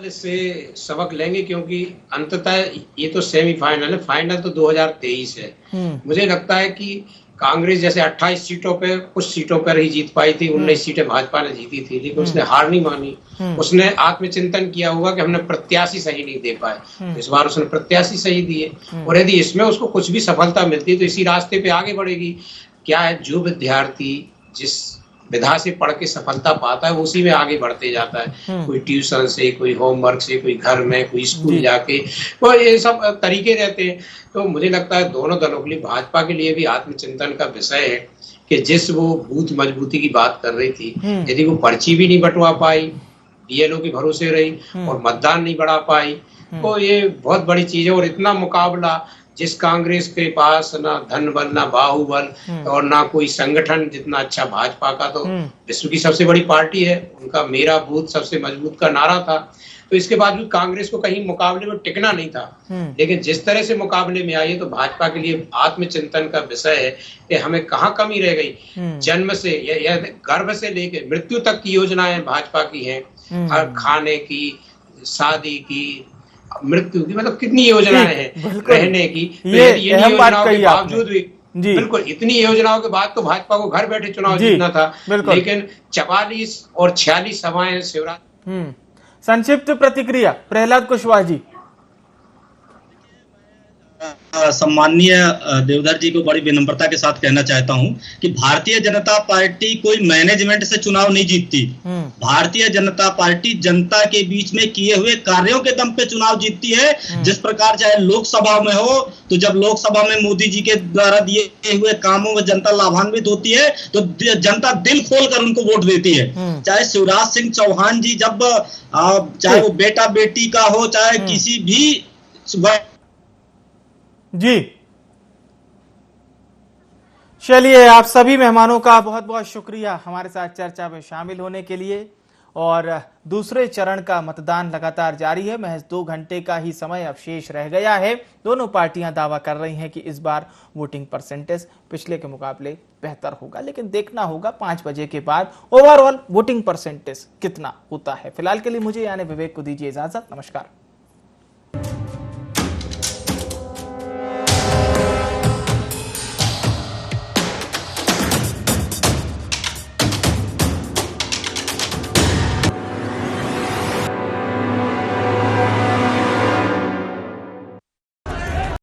इससे सबक लेंगे, क्योंकि अंततः ये तो सेमीफाइनल है, फाइनल तो 2023 है। मुझे लगता है कि कांग्रेस जैसे 28 सीटों पे कुछ सीटों पर ही जीत पाई थी, 19 सीटें भाजपा ने जीती थी, लेकिन उसने हार नहीं मानी। उसने आत्मचिंतन किया होगा कि हमने प्रत्याशी सही नहीं दे पाए, इस बार उसने प्रत्याशी सही दिए, और यदि इसमें उसको कुछ भी सफलता मिलती तो इसी रास्ते पे आगे बढ़ेगी। क्या है, जो विद्यार्थी जिस विधा से पढ़ के सफलता पाता है वो उसी में आगे बढ़ते जाता है, कोई ट्यूशन से, कोई होमवर्क से, कोई घर में, कोई स्कूल जाके, वो ये सब तरीके रहते हैं। तो मुझे लगता है दोनों दलों के लिए, भाजपा के लिए भी आत्मचिंतन का विषय है कि जिस वो बूथ मजबूती की बात कर रही थी, यदि वो पर्ची भी नहीं बंटवा पाई, बीएलओ के भरोसे रही और मतदान नहीं बढ़ा पाई, तो ये बहुत बड़ी चीज है। और इतना मुकाबला, जिस कांग्रेस के पास ना धन बल, ना बाहुबल और ना कोई संगठन जितना अच्छा भाजपा का, तो विश्व की सबसे बड़ी पार्टी है, उनका मेरा बूथ सबसे मजबूत का नारा था। तो इसके बावजूद कांग्रेस को कहीं मुकाबले में टिकना नहीं था, लेकिन जिस तरह से मुकाबले में आई है, तो भाजपा के लिए आत्मचिंतन का विषय है कि हमें कहाँ कमी रह गई। जन्म से या गर्भ से लेकर मृत्यु तक की योजनाएं भाजपा की हैं, हर खाने की, शादी की, मृत्यु की, मतलब कितनी योजनाएं हैं, रहने की। तो ये इन योजनाओं के बावजूद भी, जी, बिल्कुल, इतनी योजनाओं के बाद तो भाजपा को घर बैठे चुनाव जीतना था, लेकिन 44 और 46 सभाएं शिवराज। संक्षिप्त प्रतिक्रिया प्रहलाद कुशवाहा जी। सम्माननीय देवधर जी को बड़ी विनम्रता के साथ कहना चाहता हूं कि भारतीय जनता पार्टी कोई मैनेजमेंट से चुनाव नहीं जीतती। भारतीय जनता पार्टी जनता के बीच में किए हुए कार्यों के दम पे चुनाव जीतती है। जिस प्रकार चाहे लोकसभा में हो, तो जब लोकसभा में मोदी जी के द्वारा दिए हुए कामों में जनता लाभान्वित होती है तो जनता दिल खोलकर उनको वोट देती है। चाहे शिवराज सिंह चौहान जी, जब चाहे वो बेटा बेटी का हो, चाहे किसी भी। जी, चलिए, आप सभी मेहमानों का बहुत बहुत शुक्रिया हमारे साथ चर्चा में शामिल होने के लिए। और दूसरे चरण का मतदान लगातार जारी है, महज 2 घंटे का ही समय अब शेष रह गया है। दोनों पार्टियां दावा कर रही हैं कि इस बार वोटिंग परसेंटेज पिछले के मुकाबले बेहतर होगा, लेकिन देखना होगा 5 बजे के बाद ओवरऑल वोटिंग परसेंटेज कितना होता है। फिलहाल के लिए मुझे यानी विवेक को दीजिए इजाजत। नमस्कार।